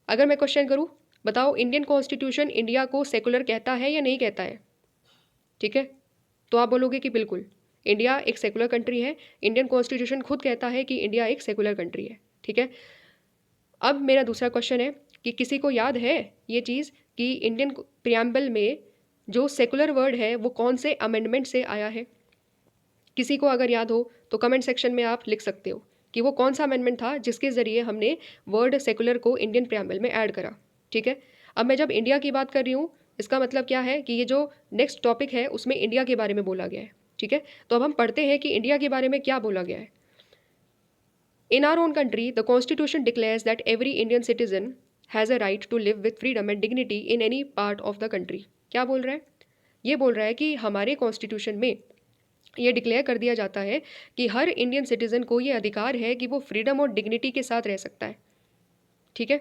अगर मैं क्वेश्चन करूँ, बताओ इंडियन कॉन्स्टिट्यूशन इंडिया को सेकुलर कहता है या नहीं कहता है? ठीक है, तो आप बोलोगे कि बिल्कुल इंडिया एक सेकुलर कंट्री है, इंडियन कॉन्स्टिट्यूशन खुद कहता है कि इंडिया एक सेकुलर कंट्री है। ठीक है, अब मेरा दूसरा क्वेश्चन है कि किसी को याद है ये चीज़ कि इंडियन प्रियम्बल में जो सेकुलर वर्ड है वो कौन से अमेंडमेंट से आया है? किसी को अगर याद हो तो कमेंट सेक्शन में आप लिख सकते हो कि वो कौन सा अमेंडमेंट था जिसके ज़रिए हमने वर्ड सेकुलर को इंडियन प्रियम्बल में ऐड करा। ठीक है, अब मैं जब इंडिया की बात कर रही हूँ, इसका मतलब क्या है कि ये जो नेक्स्ट टॉपिक है उसमें इंडिया के बारे में बोला गया है। ठीक है, तो अब हम पढ़ते हैं कि इंडिया के बारे में क्या बोला गया है। In our own country, the Constitution declares that every Indian citizen has a right to live with freedom and dignity in any part of the country. क्या बोल रहा है? ये बोल रहा है कि हमारे कॉन्स्टिट्यूशन में ये डिक्लेयर कर दिया जाता है कि हर इंडियन सिटीजन को ये अधिकार है कि वो फ्रीडम और डिग्निटी के साथ रह सकता है। ठीक है,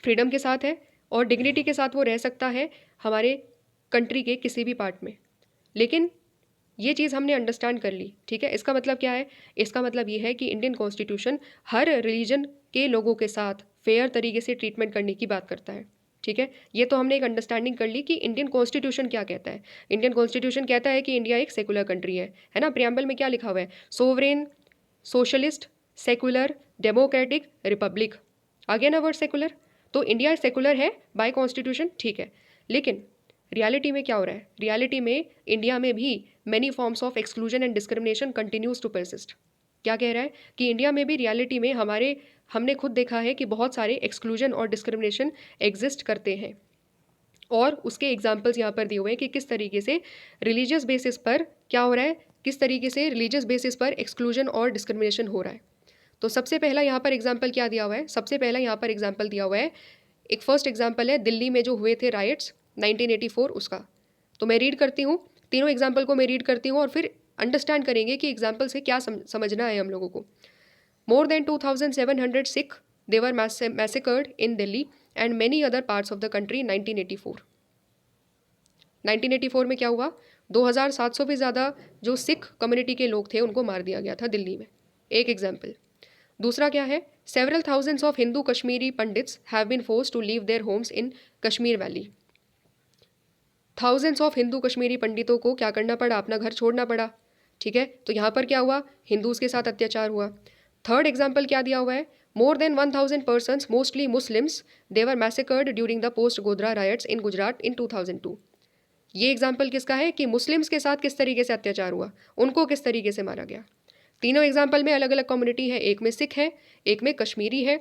फ्रीडम के साथ है और डिग्निटी के साथ वो रह सकता है हमारे कंट्री के किसी भी पार्ट में। लेकिन ये चीज़ हमने अंडरस्टैंड कर ली। ठीक है, इसका मतलब क्या है, इसका मतलब ये है कि इंडियन कॉन्स्टिट्यूशन हर रिलीजन के लोगों के साथ फेयर तरीके से ट्रीटमेंट करने की बात करता है। ठीक है, ये तो हमने एक अंडरस्टैंडिंग कर ली कि इंडियन कॉन्स्टिट्यूशन क्या कहता है। इंडियन कॉन्स्टिट्यूशन कहता है कि इंडिया एक सेकुलर कंट्री है ना। प्रियम्बल में क्या लिखा हुआ है, sovereign, socialist, secular, democratic, republic. आ गया ना वर्ड सेकुलर, तो इंडिया सेकुलर है बाय कॉन्स्टिट्यूशन। ठीक है, लेकिन रियलिटी में क्या हो रहा है, रियलिटी में इंडिया में भी many forms of exclusion and discrimination continues to persist. क्या कह रहा है कि इंडिया में भी रियलिटी में हमने खुद देखा है कि बहुत सारे एक्सक्लूजन और डिस्क्रिमिनेशन एग्जिस्ट करते हैं, और उसके एग्जाम्पल्स यहाँ पर दिए हुए हैं कि किस तरीके से रिलीजियस बेसिस पर क्या हो रहा है, किस तरीके से रिलीजियस बेसिस पर एक्सक्लूजन और डिस्क्रिमिनेशन हो रहा है। तो सबसे पहला यहाँ पर एग्जाम्पल क्या दिया हुआ है, सबसे पहला यहाँ पर एग्जाम्पल दिया हुआ है, एक फर्स्ट एग्जाम्पल है दिल्ली में जो हुए थे राइट्स 1984 उसका। तो मैं रीड करती हूँ, तीनों एग्जाम्पल को मैं रीड करती हूँ और फिर अंडरस्टैंड करेंगे कि एग्जाम्पल से क्या समझना है हम लोगों को। More than 2700 Sikh they were massacred in Delhi and many other parts of the country 1984। 1984 में क्या हुआ, 2700 भी ज़्यादा जो सिख कम्युनिटी के लोग थे उनको मार दिया गया था दिल्ली में। एक एग्जाम्पल। दूसरा क्या है, several thousands of Hindu Kashmiri pandits have been forced to leave their homes in Kashmir valley. Thousands of Hindu Kashmiri पंडितों को क्या करना पड़ा, अपना घर छोड़ना पड़ा। ठीक है, तो यहाँ पर क्या हुआ, हिंदूज के साथ अत्याचार हुआ। थर्ड एग्जाम्पल क्या दिया हुआ है, more than 1000 persons mostly Muslims they were massacred during the post Godhra riots in Gujarat in 2002। ये एग्जाम्पल किसका है कि मुस्लिम्स के साथ किस तरीके से अत्याचार हुआ, उनको किस तरीके से मारा गया। तीनों एग्जाम्पल में अलग अलग कम्युनिटी है, एक में सिख है, एक में कश्मीरी है,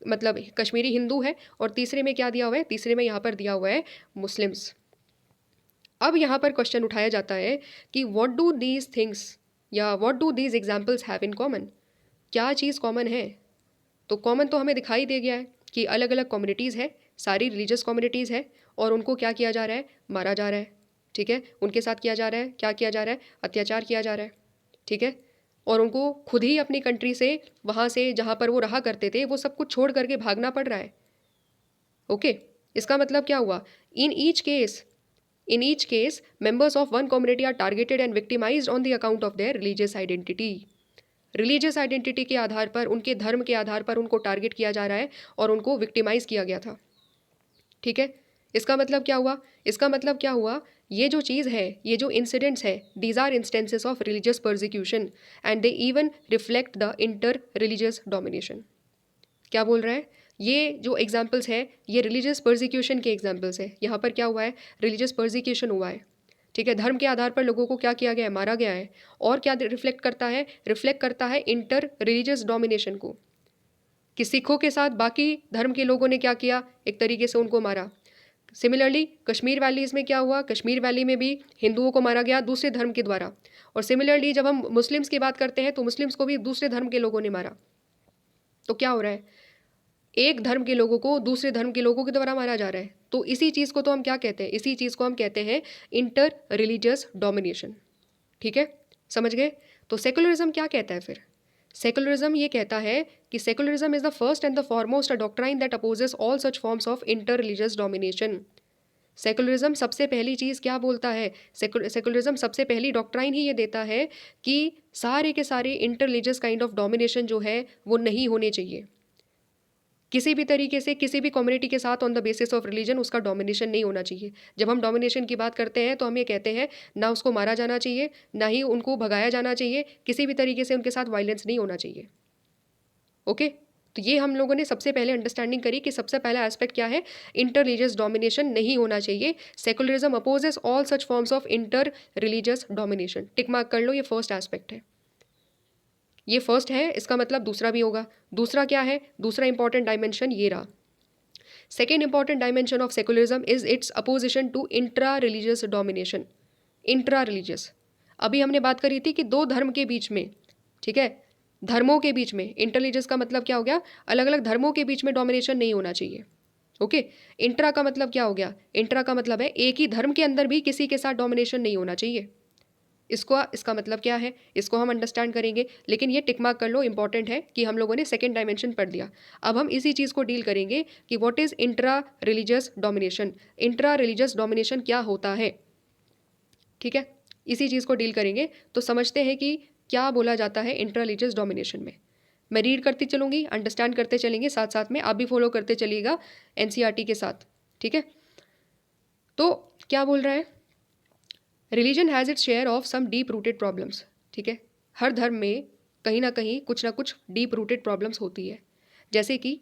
मतलब कश्मीरी हिंदू है, और तीसरे में क्या दिया हुआ है, तीसरे में यहाँ पर दिया हुआ है मुस्लिम्स। अब यहाँ पर क्वेश्चन उठाया जाता है कि व्हाट डू दीज थिंग्स या what do these examples have in common, क्या चीज़ कॉमन है। तो कॉमन तो हमें दिखाई दे गया है कि अलग अलग कम्युनिटीज़ है, सारी रिलीजियस कम्युनिटीज़ है, और उनको क्या किया जा रहा है, मारा जा रहा है। ठीक है, उनके साथ किया जा रहा है, क्या किया जा रहा है, अत्याचार किया जा रहा है। ठीक है, और उनको खुद ही अपनी कंट्री से, वहाँ से जहाँ पर वो रहा करते थे, वो सब कुछ छोड़ करके भागना पड़ रहा है। ओके, इसका मतलब क्या हुआ, In each case, members of one community are targeted and victimized on the account of their religious identity. Religious identity के आधार पर, उनके धर्म के आधार पर उनको टारगेट किया जा रहा है और उनको विक्टिमाइज किया गया था। ठीक है, इसका मतलब क्या हुआ, इसका मतलब क्या हुआ, ये जो चीज़ है, ये जो इंसिडेंट्स है, these are instances of religious persecution and they even reflect the inter religious domination. क्या बोल रहा है, ये जो एग्जाम्पल्स है ये रिलीजियस परसिक्यूशन के एग्जाम्पल्स है। यहाँ पर क्या हुआ है, रिलीजियस परसिक्यूशन हुआ है। ठीक है, धर्म के आधार पर लोगों को क्या किया गया है, मारा गया है। और क्या रिफ्लेक्ट करता है, रिफ्लेक्ट करता है इंटर रिलीजियस डोमिनेशन को, कि सिखों के साथ बाकी धर्म के लोगों ने क्या किया, एक तरीके से उनको मारा। सिमिलरली कश्मीर वैलीज़ में क्या हुआ, कश्मीर वैली में भी हिंदुओं को मारा गया दूसरे धर्म के द्वारा। और सिमिलरली जब हम मुस्लिम्स की बात करते हैं तो मुस्लिम्स को भी दूसरे धर्म के लोगों ने मारा। तो क्या हो रहा है, एक धर्म के लोगों को दूसरे धर्म के लोगों के द्वारा मारा जा रहा है। तो इसी चीज़ को तो हम क्या कहते हैं, इसी चीज़ को हम कहते हैं इंटर रिलीजियस डोमिनेशन। ठीक है, समझ गए। तो सेकुलरिज्म क्या कहता है फिर, सेकुलरिज्म ये कहता है कि secularism is the first and the foremost a doctrine that opposes all such forms of inter religious domination. Secularism सबसे पहली चीज़ क्या बोलता है, सेकुलरिज्म सबसे पहली डॉक्ट्राइन ही ये देता है कि सारे के सारे inter religious kind of domination जो है वो नहीं होने चाहिए। किसी भी तरीके से किसी भी कम्युनिटी के साथ on the basis of religion उसका डोमिनेशन नहीं होना चाहिए। जब हम डोमिनेशन की बात करते हैं तो हम ये कहते हैं ना उसको मारा जाना चाहिए, ना ही उनको भगाया जाना चाहिए, किसी भी तरीके से उनके साथ वायलेंस नहीं होना चाहिए। ओके, तो ये हम लोगों ने सबसे पहले अंडरस्टैंडिंग करी कि सबसे पहला एस्पेक्ट क्या है, इंटर रिलीजियस डोमिनेशन नहीं होना चाहिए। Secularism opposes all such forms of inter religious domination. Tick mark कर लो, ये फर्स्ट एस्पेक्ट है, ये फर्स्ट है, इसका मतलब दूसरा भी होगा। दूसरा क्या है, दूसरा इंपॉर्टेंट डायमेंशन ये रहा। Second important dimension of secularism is its opposition to intra religious domination. Intra religious, अभी हमने बात करी थी कि दो धर्म के बीच में, ठीक है, धर्मों के बीच में, इंटर रिलीजियस का मतलब क्या हो गया, अलग अलग धर्मों के बीच में डोमिनेशन नहीं होना चाहिए। ओके, इंट्रा का मतलब क्या हो गया, इंट्रा का मतलब है एक ही धर्म के अंदर भी किसी के साथ डोमिनेशन नहीं होना चाहिए। इसका मतलब क्या है, इसको हम अंडरस्टैंड करेंगे, लेकिन ये टिक मार्क कर लो, इंपॉर्टेंट है कि हम लोगों ने सेकंड डायमेंशन पढ़ लिया। अब हम इसी चीज़ को डील करेंगे कि what is intra religious domination. Intra religious domination क्या होता है, ठीक है, इसी चीज़ को डील करेंगे। तो समझते हैं कि क्या बोला जाता है इंट्रा रिलीजियस डोमिनेशन में। मैं रीड करती चलूँगी, अंडरस्टैंड करते चलेंगे, साथ साथ में आप भी फॉलो करते चलिएगा NCERT के साथ। ठीक है, तो क्या बोल रहा है, religion has its share of some deep rooted problems. ठीक है, हर धर्म में कहीं ना कहीं कुछ ना कुछ डीप रूटेड प्रॉब्लम्स होती है। जैसे कि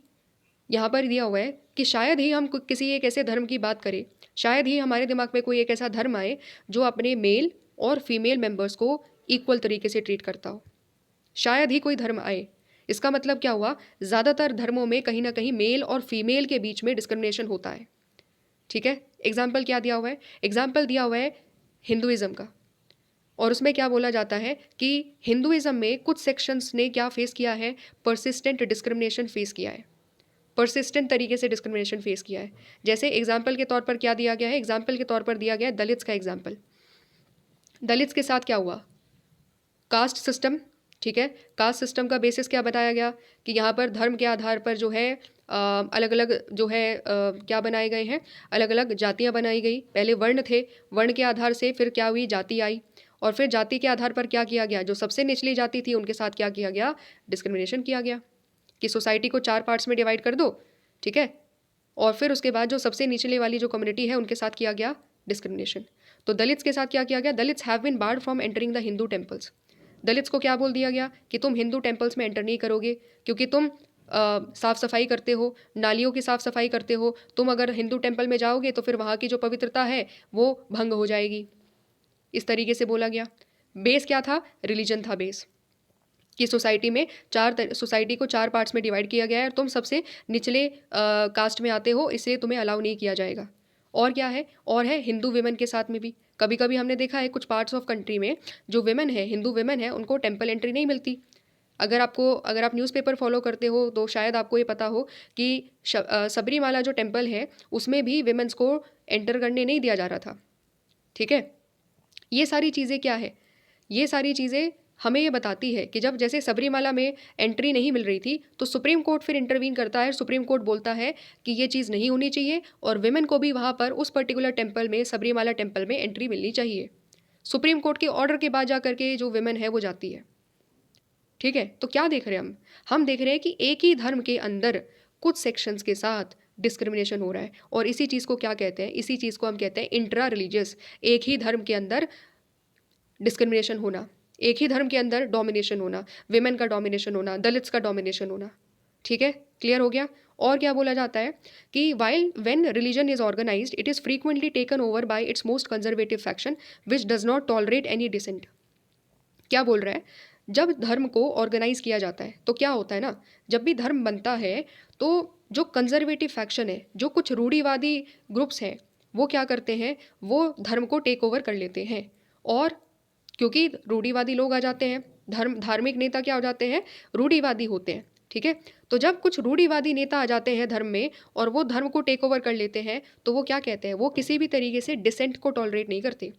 यहाँ पर दिया हुआ है कि शायद ही हम किसी एक ऐसे धर्म की बात करें, शायद ही हमारे दिमाग में कोई एक ऐसा धर्म आए जो अपने मेल और फीमेल मेंबर्स को इक्वल तरीके से ट्रीट करता हो। शायद ही कोई धर्म आए, इसका मतलब क्या हुआ, ज़्यादातर धर्मों में कहीं ना कहीं मेल और फीमेल के बीच में डिस्क्रिमिनेशन होता है। ठीक है, एग्जाम्पल क्या दिया हुआ है, एग्जाम्पल दिया हुआ है हिंदुइज़्म का, और उसमें क्या बोला जाता है कि हिंदुइज़्म में कुछ सेक्शंस ने क्या फेस किया है, परसिस्टेंट डिस्क्रिमिनेशन फेस किया है, परसिस्टेंट तरीके से डिस्क्रिमिनेशन फेस किया है। जैसे एग्जाम्पल के तौर पर क्या दिया गया है, एग्जाम्पल के तौर पर दिया गया है दलित्स का एग्जाम्पल। दलित्स के साथ क्या हुआ, कास्ट सिस्टम। ठीक है, कास्ट सिस्टम का बेसिस क्या बताया गया कि यहाँ पर धर्म के आधार पर जो है अलग अलग जो है क्या बनाए गए हैं, अलग अलग जातियाँ बनाई गई। पहले वर्ण थे, वर्ण के आधार से फिर क्या हुई, जाति आई, और फिर जाति के आधार पर क्या किया गया, जो सबसे निचली जाति थी उनके साथ क्या किया गया, डिस्क्रिमिनेशन किया गया कि सोसाइटी को 4 पार्ट्स में डिवाइड कर दो, ठीक है। और फिर उसके बाद जो सबसे निचले वाली जो कम्युनिटी है उनके साथ किया गया डिस्क्रिमिनेशन। तो दलित्स के साथ क्या किया गया, dalits have been barred from entering the Hindu temples. Dalits को क्या बोल दिया गया कि तुम हिंदू टेम्पल्स में एंटर नहीं करोगे क्योंकि तुम साफ़ सफाई करते हो, नालियों की साफ़ सफाई करते हो, तुम अगर हिंदू टेम्पल में जाओगे तो फिर वहाँ की जो पवित्रता है वो भंग हो जाएगी। इस तरीके से बोला गया। बेस क्या था, रिलीजन था बेस, कि सोसाइटी में सोसाइटी को 4 पार्ट्स में डिवाइड किया गया है और तुम सबसे निचले कास्ट में आते हो, इसलिए तुम्हें अलाउ नहीं किया जाएगा। और क्या है, और है हिंदू विमेन के साथ में भी कभी कभी हमने देखा है कुछ पार्ट्स ऑफ कंट्री में जो विमेन है, हिंदू विमेन है, उनको टेम्पल एंट्री नहीं मिलती। अगर आप न्यूज़पेपर फॉलो करते हो तो शायद आपको ये पता हो कि सबरीमाला जो टेम्पल है उसमें भी विमेंस को एंटर करने नहीं दिया जा रहा था, ठीक है। ये सारी चीज़ें क्या है, ये सारी चीज़ें हमें ये बताती है कि जब जैसे सबरीमाला में एंट्री नहीं मिल रही थी तो सुप्रीम कोर्ट फिर इंटरवीन करता है। सुप्रीम कोर्ट बोलता है कि ये चीज़ नहीं होनी चाहिए और विमेन को भी वहाँ पर उस पर्टिकुलर टेम्पल में, सबरीमाला टेम्पल में एंट्री मिलनी चाहिए। सुप्रीम कोर्ट के ऑर्डर के बाद जा करके जो विमेन है वो जाती है, ठीक है। तो क्या देख रहे हैं हम देख रहे हैं कि एक ही धर्म के अंदर कुछ सेक्शंस के साथ डिस्क्रिमिनेशन हो रहा है और इसी चीज़ को क्या कहते हैं, इसी चीज़ को हम कहते हैं इंट्रा रिलीजियस, एक ही धर्म के अंदर डिस्क्रिमिनेशन होना, एक ही धर्म के अंदर डोमिनेशन होना, विमेन का डोमिनेशन होना, दलित्स का डोमिनेशन होना, ठीक है। क्लियर हो गया। और क्या बोला जाता है कि while when religion is organized it is frequently taken over by its most conservative faction which does not tolerate any dissent. क्या बोल रहा है, जब धर्म को ऑर्गेनाइज किया जाता है तो क्या होता है ना, जब भी धर्म बनता है तो जो कंजर्वेटिव फैक्शन है, जो कुछ रूढ़िवादी ग्रुप्स हैं, वो क्या करते हैं, वो धर्म को टेक ओवर कर लेते हैं। और क्योंकि रूढ़िवादी लोग आ जाते हैं, धार्मिक नेता क्या हो जाते हैं, रूढ़िवादी होते हैं, ठीक है। तो जब कुछ रूढ़िवादी नेता आ जाते हैं धर्म में और वो धर्म को टेक ओवर कर लेते हैं तो वो क्या कहते हैं, वो किसी भी तरीके से डिसेंट को टॉलरेट नहीं करते।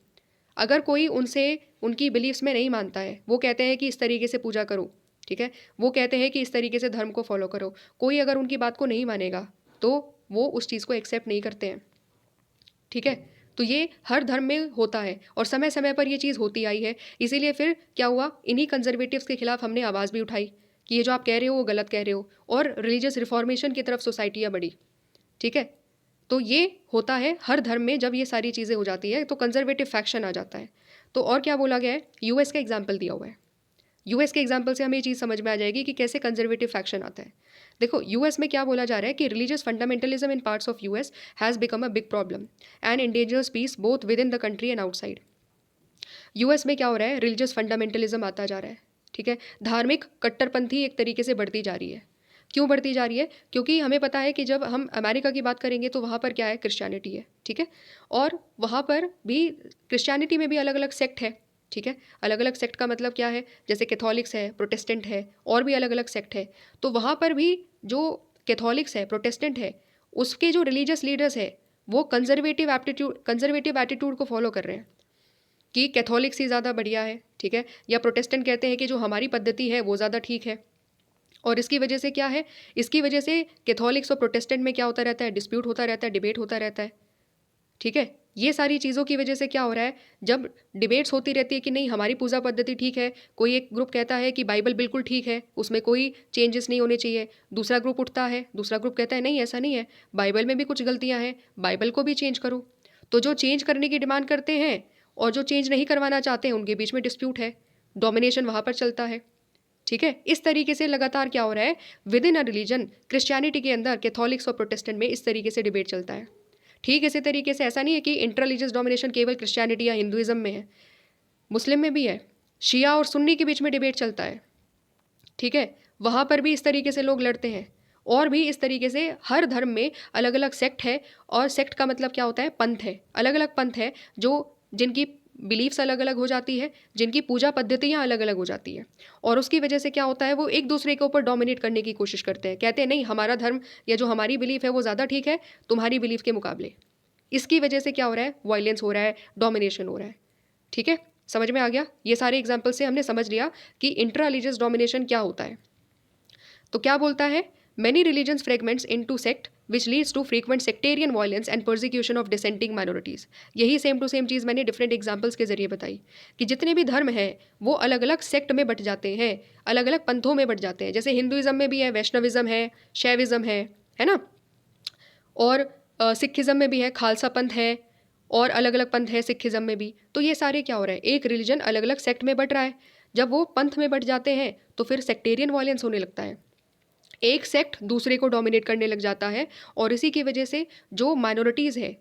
अगर कोई उनसे उनकी बिलीव्स में नहीं मानता है, वो कहते हैं कि इस तरीके से पूजा करो, ठीक है, वो कहते हैं कि इस तरीके से धर्म को फॉलो करो। कोई अगर उनकी बात को नहीं मानेगा तो वो उस चीज़ को एक्सेप्ट नहीं करते हैं, ठीक है। तो ये हर धर्म में होता है और समय समय पर ये चीज़ होती आई है। इसीलिए फिर क्या हुआ, इन्हीं कंजर्वेटिव्स के खिलाफ हमने आवाज़ भी उठाई कि ये जो आप कह रहे हो वो गलत कह रहे हो, और रिलीजियस रिफॉर्मेशन की तरफ सोसाइटियाँ बढ़ी, ठीक है। तो ये होता है हर धर्म में, जब ये सारी चीज़ें हो जाती है तो कंजर्वेटिव फैक्शन आ जाता है। तो और क्या बोला गया है, यूएस का एग्जाम्पल दिया हुआ है। यूएस के एग्जाम्पल से हमें ये चीज़ समझ में आ जाएगी कि कैसे कंजर्वेटिव फैक्शन आता है। देखो यूएस में क्या बोला जा रहा है कि religious fundamentalism in parts of US has become a big problem and endangers peace both with in the country and outside. US में क्या हो रहा है, रिलीजियस फंडामेंटलिज्म आता जा रहा है, ठीक है। धार्मिक कट्टरपंथी एक तरीके से बढ़ती जा रही है। क्यों बढ़ती जा रही है, क्योंकि हमें पता है कि जब हम अमेरिका की बात करेंगे तो वहाँ पर क्या है, क्रिश्चियनिटी है, ठीक है। और वहाँ पर भी क्रिश्चियनिटी में भी अलग अलग सेक्ट है, ठीक है। अलग अलग सेक्ट का मतलब क्या है, जैसे कैथोलिक्स है, प्रोटेस्टेंट है, और भी अलग अलग सेक्ट है। तो वहाँ पर भी जो कैथोलिक्स है, प्रोटेस्टेंट है, उसके जो रिलीजियस लीडर्स है वो कंजर्वेटिव एटीट्यूड को फॉलो कर रहे हैं कि कैथोलिक्स ही ज़्यादा बढ़िया है, ठीक है। या प्रोटेस्टेंट कहते हैं कि जो हमारी पद्धति है वो ज़्यादा ठीक है। और इसकी वजह से क्या है, इसकी वजह से कैथोलिक्स और प्रोटेस्टेंट में क्या होता रहता है, डिस्प्यूट होता रहता है, डिबेट होता रहता है, ठीक है। ये सारी चीज़ों की वजह से क्या हो रहा है, जब डिबेट्स होती रहती है कि नहीं हमारी पूजा पद्धति ठीक है, कोई एक ग्रुप कहता है कि बाइबल बिल्कुल ठीक है, उसमें कोई चेंजेस नहीं होने चाहिए, दूसरा ग्रुप उठता है, दूसरा ग्रुप कहता है नहीं ऐसा नहीं है, बाइबल में भी कुछ गलतियाँ हैं, बाइबल को भी चेंज करो। तो जो चेंज करने की डिमांड करते हैं और जो चेंज नहीं करवाना चाहते हैं उनके बीच में डिस्प्यूट है, डोमिनेशन वहाँ पर चलता है, ठीक है। इस तरीके से लगातार क्या हो रहा है, with in a religion, Christianity के अंदर कैथोलिक्स और प्रोटेस्टेंट में इस तरीके से डिबेट चलता है। ठीक इसी तरीके से ऐसा नहीं है कि इंटर रिलीजियस डोमिनेशन केवल क्रिश्चियनिटी या हिंदुइज्म में है, मुस्लिम में भी है, शिया और सुन्नी के बीच में डिबेट चलता है, ठीक है। वहाँ पर भी इस तरीके से लोग लड़ते हैं। और भी इस तरीके से हर धर्म में अलग अलग सेक्ट है, और सेक्ट का मतलब क्या होता है, पंथ है, अलग अलग पंथ है जो जिनकी बिलीफ्स अलग अलग हो जाती है, जिनकी पूजा पद्धतियाँ अलग अलग हो जाती है, और उसकी वजह से क्या होता है, वो एक दूसरे के ऊपर डोमिनेट करने की कोशिश करते हैं, कहते हैं नहीं हमारा धर्म या जो हमारी बिलीफ है वो ज़्यादा ठीक है तुम्हारी बिलीफ के मुकाबले। इसकी वजह से क्या हो रहा है, वायलेंस हो रहा है, डोमिनेशन हो रहा है, ठीक है। समझ में आ गया, ये सारे एग्जाम्पल से हमने समझ लिया कि इंट्रा रिलीजियस डोमिनेशन क्या होता है। तो क्या बोलता है, Many religions fragments into sect which leads to frequent sectarian violence and persecution of dissenting minorities. यही सेम टू सेम चीज़ मैंने डिफरेंट एग्जांपल्स के जरिए बताई कि जितने भी धर्म हैं वो अलग अलग सेक्ट में बट जाते हैं, अलग अलग पंथों में बट जाते हैं। जैसे हिंदुइज्म में भी है, वैष्णविज्म है, शैविज्म है ना, और सिखिज्म में भी है, खालसा पंथ है, और अलग अलग पंथ है सिखिज्म में भी। तो ये सारे क्या हो रहा है, एक रिलीजन अलग अलग सेक्ट में बट रहा है। जब वो पंथ में बट जाते हैं तो फिर सेक्टेरियन वायलेंस होने लगता है, एक सेक्ट दूसरे को डोमिनेट करने लग जाता है, और इसी की वजह से जो माइनॉरिटीज़ है,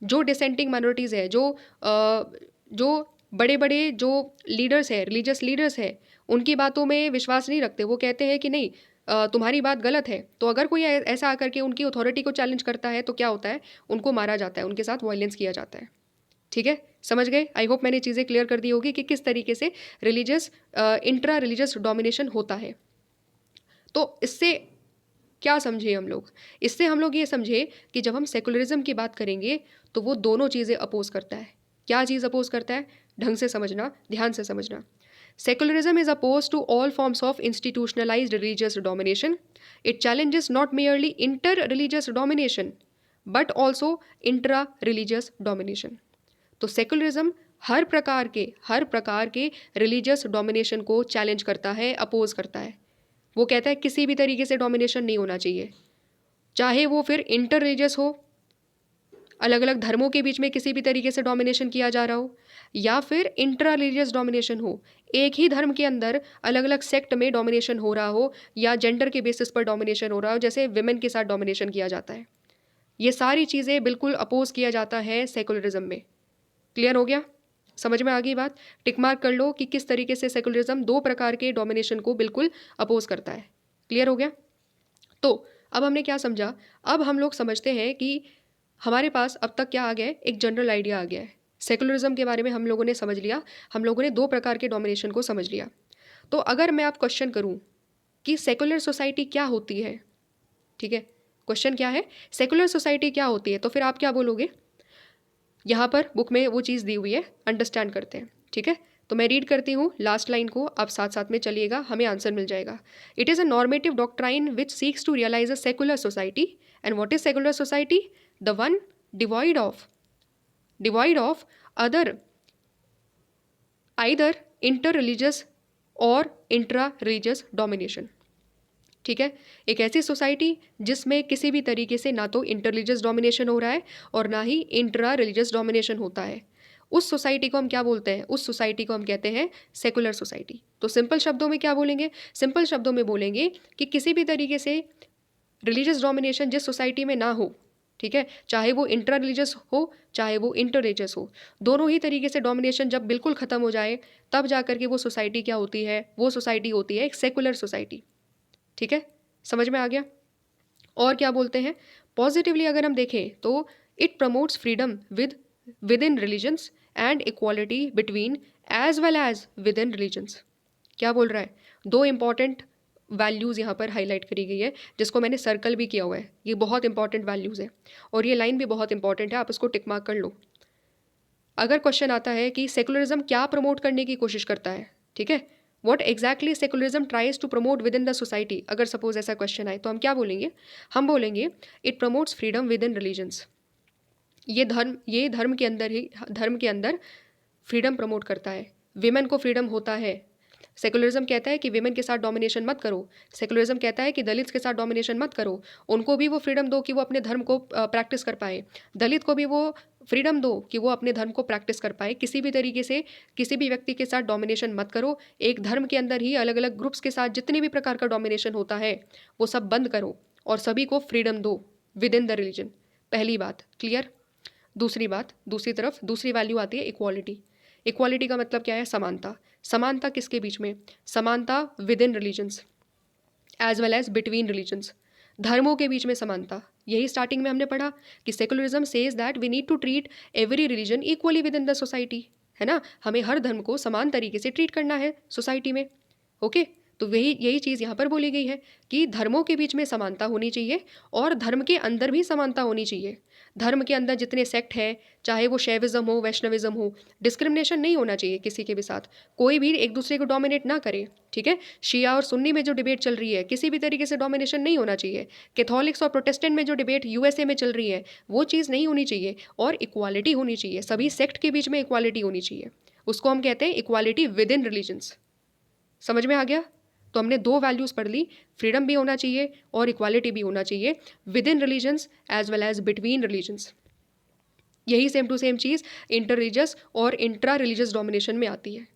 जो डिसेंटिंग माइनॉरिटीज़ है, जो बड़े बड़े जो लीडर्स है, रिलीजियस लीडर्स है, उनकी बातों में विश्वास नहीं रखते। वो कहते हैं कि नहीं, तुम्हारी बात गलत है। तो अगर कोई ऐसा आकर के उनकी अथॉरिटी को चैलेंज करता है तो क्या होता है, उनको मारा जाता है, उनके साथ वायलेंस किया जाता है। ठीक है, समझ गए? आई होप मैंने चीज़ें क्लियर कर दी होगी कि किस तरीके से रिलीजियस इंट्रा रिलीजियस डोमिनेशन होता है। तो इससे क्या समझे हम लोग? इससे हम लोग ये समझे कि जब हम सेकुलरिज्म की बात करेंगे तो वो दोनों चीज़ें अपोज करता है। क्या चीज़ अपोज करता है? ढंग से समझना, ध्यान से समझना। Secularism is oppose to all forms of institutionalized religious domination. It challenges not merely inter religious domination but also intra religious domination. तो सेकुलरिज्म हर प्रकार के रिलीजियस डोमिनेशन को चैलेंज करता है, अपोज करता है। वो कहता है किसी भी तरीके से डोमिनेशन नहीं होना चाहिए, चाहे वो फिर इंटर रिलीजियस हो, अलग अलग धर्मों के बीच में किसी भी तरीके से डोमिनेशन किया जा रहा हो, या फिर इंट्रा रिलीजियस डोमिनेशन हो, एक ही धर्म के अंदर अलग अलग सेक्ट में डोमिनेशन हो रहा हो, या जेंडर के बेसिस पर डोमिनेशन हो रहा हो, जैसे विमेन के साथ डोमिनेशन किया जाता है। ये सारी चीज़ें बिल्कुल अपोज किया जाता है सेकुलरिज्म में। क्लियर हो गया? समझ में आ गई बात? टिक मार्क कर लो कि किस तरीके से सेकुलरिज्म दो प्रकार के डोमिनेशन को बिल्कुल अपोज करता है। क्लियर हो गया? तो अब हमने क्या समझा? अब हम लोग समझते हैं कि हमारे पास अब तक क्या आ गया है, एक जनरल आइडिया आ गया है। सेकुलरिज्म के बारे में हम लोगों ने समझ लिया, हम लोगों ने दो प्रकार के डोमिनेशन को समझ लिया। तो अगर मैं आप क्वेश्चन करूं कि सेकुलर सोसाइटी क्या होती है, ठीक है, क्वेश्चन क्या है, सेकुलर सोसाइटी क्या होती है, तो फिर आप क्या बोलोगे? यहाँ पर बुक में वो चीज़ दी हुई है, अंडरस्टैंड करते हैं। ठीक है, तो मैं रीड करती हूँ लास्ट लाइन को, आप साथ साथ में चलिएगा, हमें आंसर मिल जाएगा। It is a normative doctrine which seeks to realize a secular society. And what is secular society? The one divide of other either inter religious और इंट्रा रिलीजियस डोमिनेशन। ठीक है, एक ऐसी सोसाइटी जिसमें किसी भी तरीके से ना तो इंटर रिलीजियस डोमिनेशन हो रहा है और ना ही इंट्रा रिलीजियस डोमिनेशन होता है, उस सोसाइटी को हम क्या बोलते हैं? उस सोसाइटी को हम कहते हैं सेकुलर सोसाइटी। तो सिंपल शब्दों में क्या बोलेंगे? सिंपल शब्दों में बोलेंगे कि किसी भी तरीके से रिलीजियस डोमिनेशन जिस सोसाइटी में ना हो, ठीक है, चाहे वो इंट्रा रिलीजियस हो चाहे वो इंटर रिलीजियस हो, दोनों ही तरीके से डोमिनेशन जब बिल्कुल ख़त्म हो जाए तब जा कर के वो सोसाइटी क्या होती है? वो सोसाइटी होती है एक सेकुलर सोसाइटी। ठीक है, समझ में आ गया? और क्या बोलते हैं? पॉजिटिवली अगर हम देखें तो it promotes freedom with in religions and equality between as well as with in religions. क्या बोल रहा है? दो इंपॉर्टेंट वैल्यूज़ यहाँ पर हाईलाइट करी गई है, जिसको मैंने सर्कल भी किया हुआ है। ये बहुत इंपॉर्टेंट वैल्यूज़ है और ये लाइन भी बहुत इंपॉर्टेंट है, आप इसको टिक मार्क कर लो। अगर क्वेश्चन आता है कि सेकुलरिज्म क्या प्रमोट करने की कोशिश करता है, ठीक है, what exactly secularism tries to promote with in the society, अगर सपोज ऐसा क्वेश्चन आए तो हम क्या बोलेंगे? हम बोलेंगे it promotes freedom with in religions. ये धर्म के अंदर फ्रीडम प्रमोट करता है, विमेन को फ्रीडम होता है। सेकुलरिज्म कहता है कि विमेन के साथ डोमिनेशन मत करो, सेकुलरिज्म कहता है कि दलित के साथ डोमिनेशन मत करो, उनको भी वो फ्रीडम दो कि वो अपने धर्म को प्रैक्टिस कर पाए, दलित को भी वो फ्रीडम दो कि वो अपने धर्म को प्रैक्टिस कर पाए। किसी भी तरीके से किसी भी व्यक्ति के साथ डोमिनेशन मत करो, एक धर्म के अंदर ही अलग अलग ग्रुप्स के साथ जितने भी प्रकार का डोमिनेशन होता है वो सब बंद करो और सभी को फ्रीडम दो विद इन द रिलीजन। पहली बात क्लियर। दूसरी बात, दूसरी तरफ दूसरी वैल्यू आती है इक्वालिटी। इक्वालिटी का मतलब क्या है? समानता। समानता किसके बीच में? समानता with in religions as well as between religions, धर्मों के बीच में समानता। यही स्टार्टिंग में हमने पढ़ा कि secularism says that we need to treat every religion equally with in the society, है ना, हमें हर धर्म को समान तरीके से ट्रीट करना है सोसाइटी में। ओके, तो यही चीज़ यहाँ पर बोली गई है कि धर्मों के बीच में समानता होनी चाहिए और धर्म के अंदर भी समानता होनी चाहिए। धर्म के अंदर जितने सेक्ट हैं, चाहे वो शैविज्म हो, वैष्णविज्म हो, डिस्क्रिमिनेशन नहीं होना चाहिए किसी के भी साथ। कोई भी एक दूसरे को डोमिनेट ना करे, ठीक है। शिया और सुन्नी में जो डिबेट चल रही है, किसी भी तरीके से डोमिनेशन नहीं होना चाहिए। कैथोलिक्स और प्रोटेस्टेंट में जो डिबेट यूएसए में चल रही है, वो चीज़ नहीं होनी चाहिए। और इक्वालिटी होनी चाहिए, सभी सेक्ट के बीच में इक्वालिटी होनी चाहिए। उसको हम कहते हैं इक्वालिटी विद इन रिलीजन्स। समझ में आ गया? तो हमने दो वैल्यूज़ पढ़ ली, फ्रीडम भी होना चाहिए और इक्वालिटी भी होना चाहिए, with in religions as well as between religions. यही सेम टू सेम चीज़ इंटर रिलीजियस और इंट्रा रिलीजियस डोमिनेशन में आती है।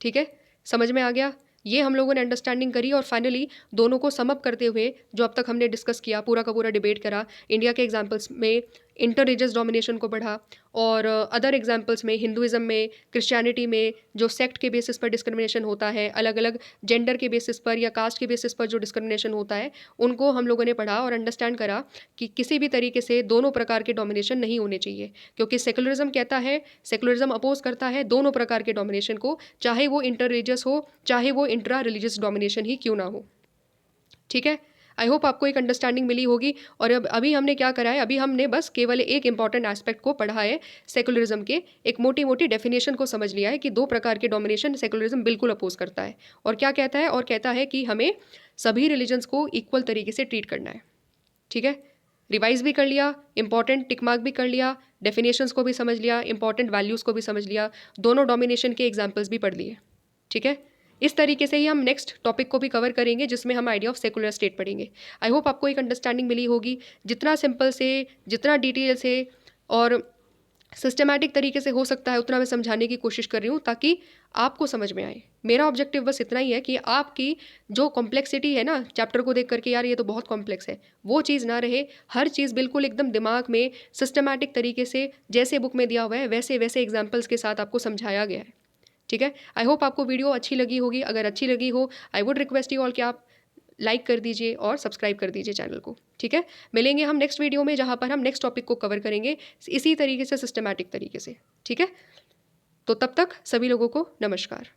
ठीक है, समझ में आ गया? ये हम लोगों ने अंडरस्टैंडिंग करी और फाइनली दोनों को समअप करते हुए जो अब तक हमने डिस्कस किया, पूरा का पूरा डिबेट करा, इंडिया के एग्जांपल्स में इंटर रिलीजियस डोमिनेशन को बढ़ा और अदर एग्जांपल्स में हिंदुइज्म में, क्रिश्चियनिटी में जो सेक्ट के बेसिस पर डिस्क्रिमिनेशन होता है, अलग अलग जेंडर के बेसिस पर या कास्ट के बेसिस पर जो डिस्क्रिमिनेशन होता है, उनको हम लोगों ने पढ़ा और अंडरस्टैंड करा कि किसी भी तरीके से दोनों प्रकार के डोमिनेशन नहीं होने चाहिए, क्योंकि सेकुलरिज्म कहता है, सेकुलरिज्म अपोज करता है दोनों प्रकार के डोमिनेशन को, चाहे वो इंटर रिलीजियस हो, चाहे वो इंट्रा रिलीजियस डोमिनेशन ही क्यों ना हो। ठीक है, आई होप आपको एक अंडरस्टैंडिंग मिली होगी। और अब अभी हमने क्या करा है, अभी हमने बस केवल एक इंपॉर्टेंट एस्पेक्ट को पढ़ा है सेकुलरिज्म के, एक मोटी मोटी डेफिनेशन को समझ लिया है कि दो प्रकार के डोमिनेशन सेकुलरिज्म बिल्कुल अपोज करता है। और क्या कहता है, और कहता है कि हमें सभी रिलीजन्स को इक्वल तरीके से ट्रीट करना है। ठीक है, रिवाइज भी कर लिया, इंपॉर्टेंट टिक मार्क भी कर लिया, डेफिनेशंस को भी समझ लिया, इंपॉर्टेंट वैल्यूज़ को भी समझ लिया, दोनों डोमिनेशन के एग्जाम्पल्स भी पढ़ लिए। ठीक है, इस तरीके से ही हम नेक्स्ट टॉपिक को भी कवर करेंगे, जिसमें हम आइडिया ऑफ सेकुलर स्टेट पढ़ेंगे। आई होप आपको एक अंडरस्टैंडिंग मिली होगी। जितना सिंपल से, जितना डिटेल से और सिस्टमैटिक तरीके से हो सकता है उतना मैं समझाने की कोशिश कर रही हूँ, ताकि आपको समझ में आए। मेरा ऑब्जेक्टिव बस इतना ही है कि आपकी जो कॉम्प्लेक्सिटी है ना चैप्टर को देख करके, यार ये तो बहुत कॉम्प्लेक्स है, वो चीज़ ना रहे। हर चीज़ बिल्कुल एकदम दिमाग में सिस्टमैटिक तरीके से, जैसे बुक में दिया हुआ है वैसे वैसे एग्जाम्पल्स के साथ आपको समझाया गया है। ठीक है, आई होप आपको वीडियो अच्छी लगी होगी। अगर अच्छी लगी हो, I would request you all कि आप लाइक कर दीजिए और सब्सक्राइब कर दीजिए चैनल को। ठीक है, मिलेंगे हम नेक्स्ट वीडियो में, जहाँ पर हम नेक्स्ट टॉपिक को कवर करेंगे इसी तरीके से, सिस्टमैटिक तरीके से। ठीक है, तो तब तक सभी लोगों को नमस्कार।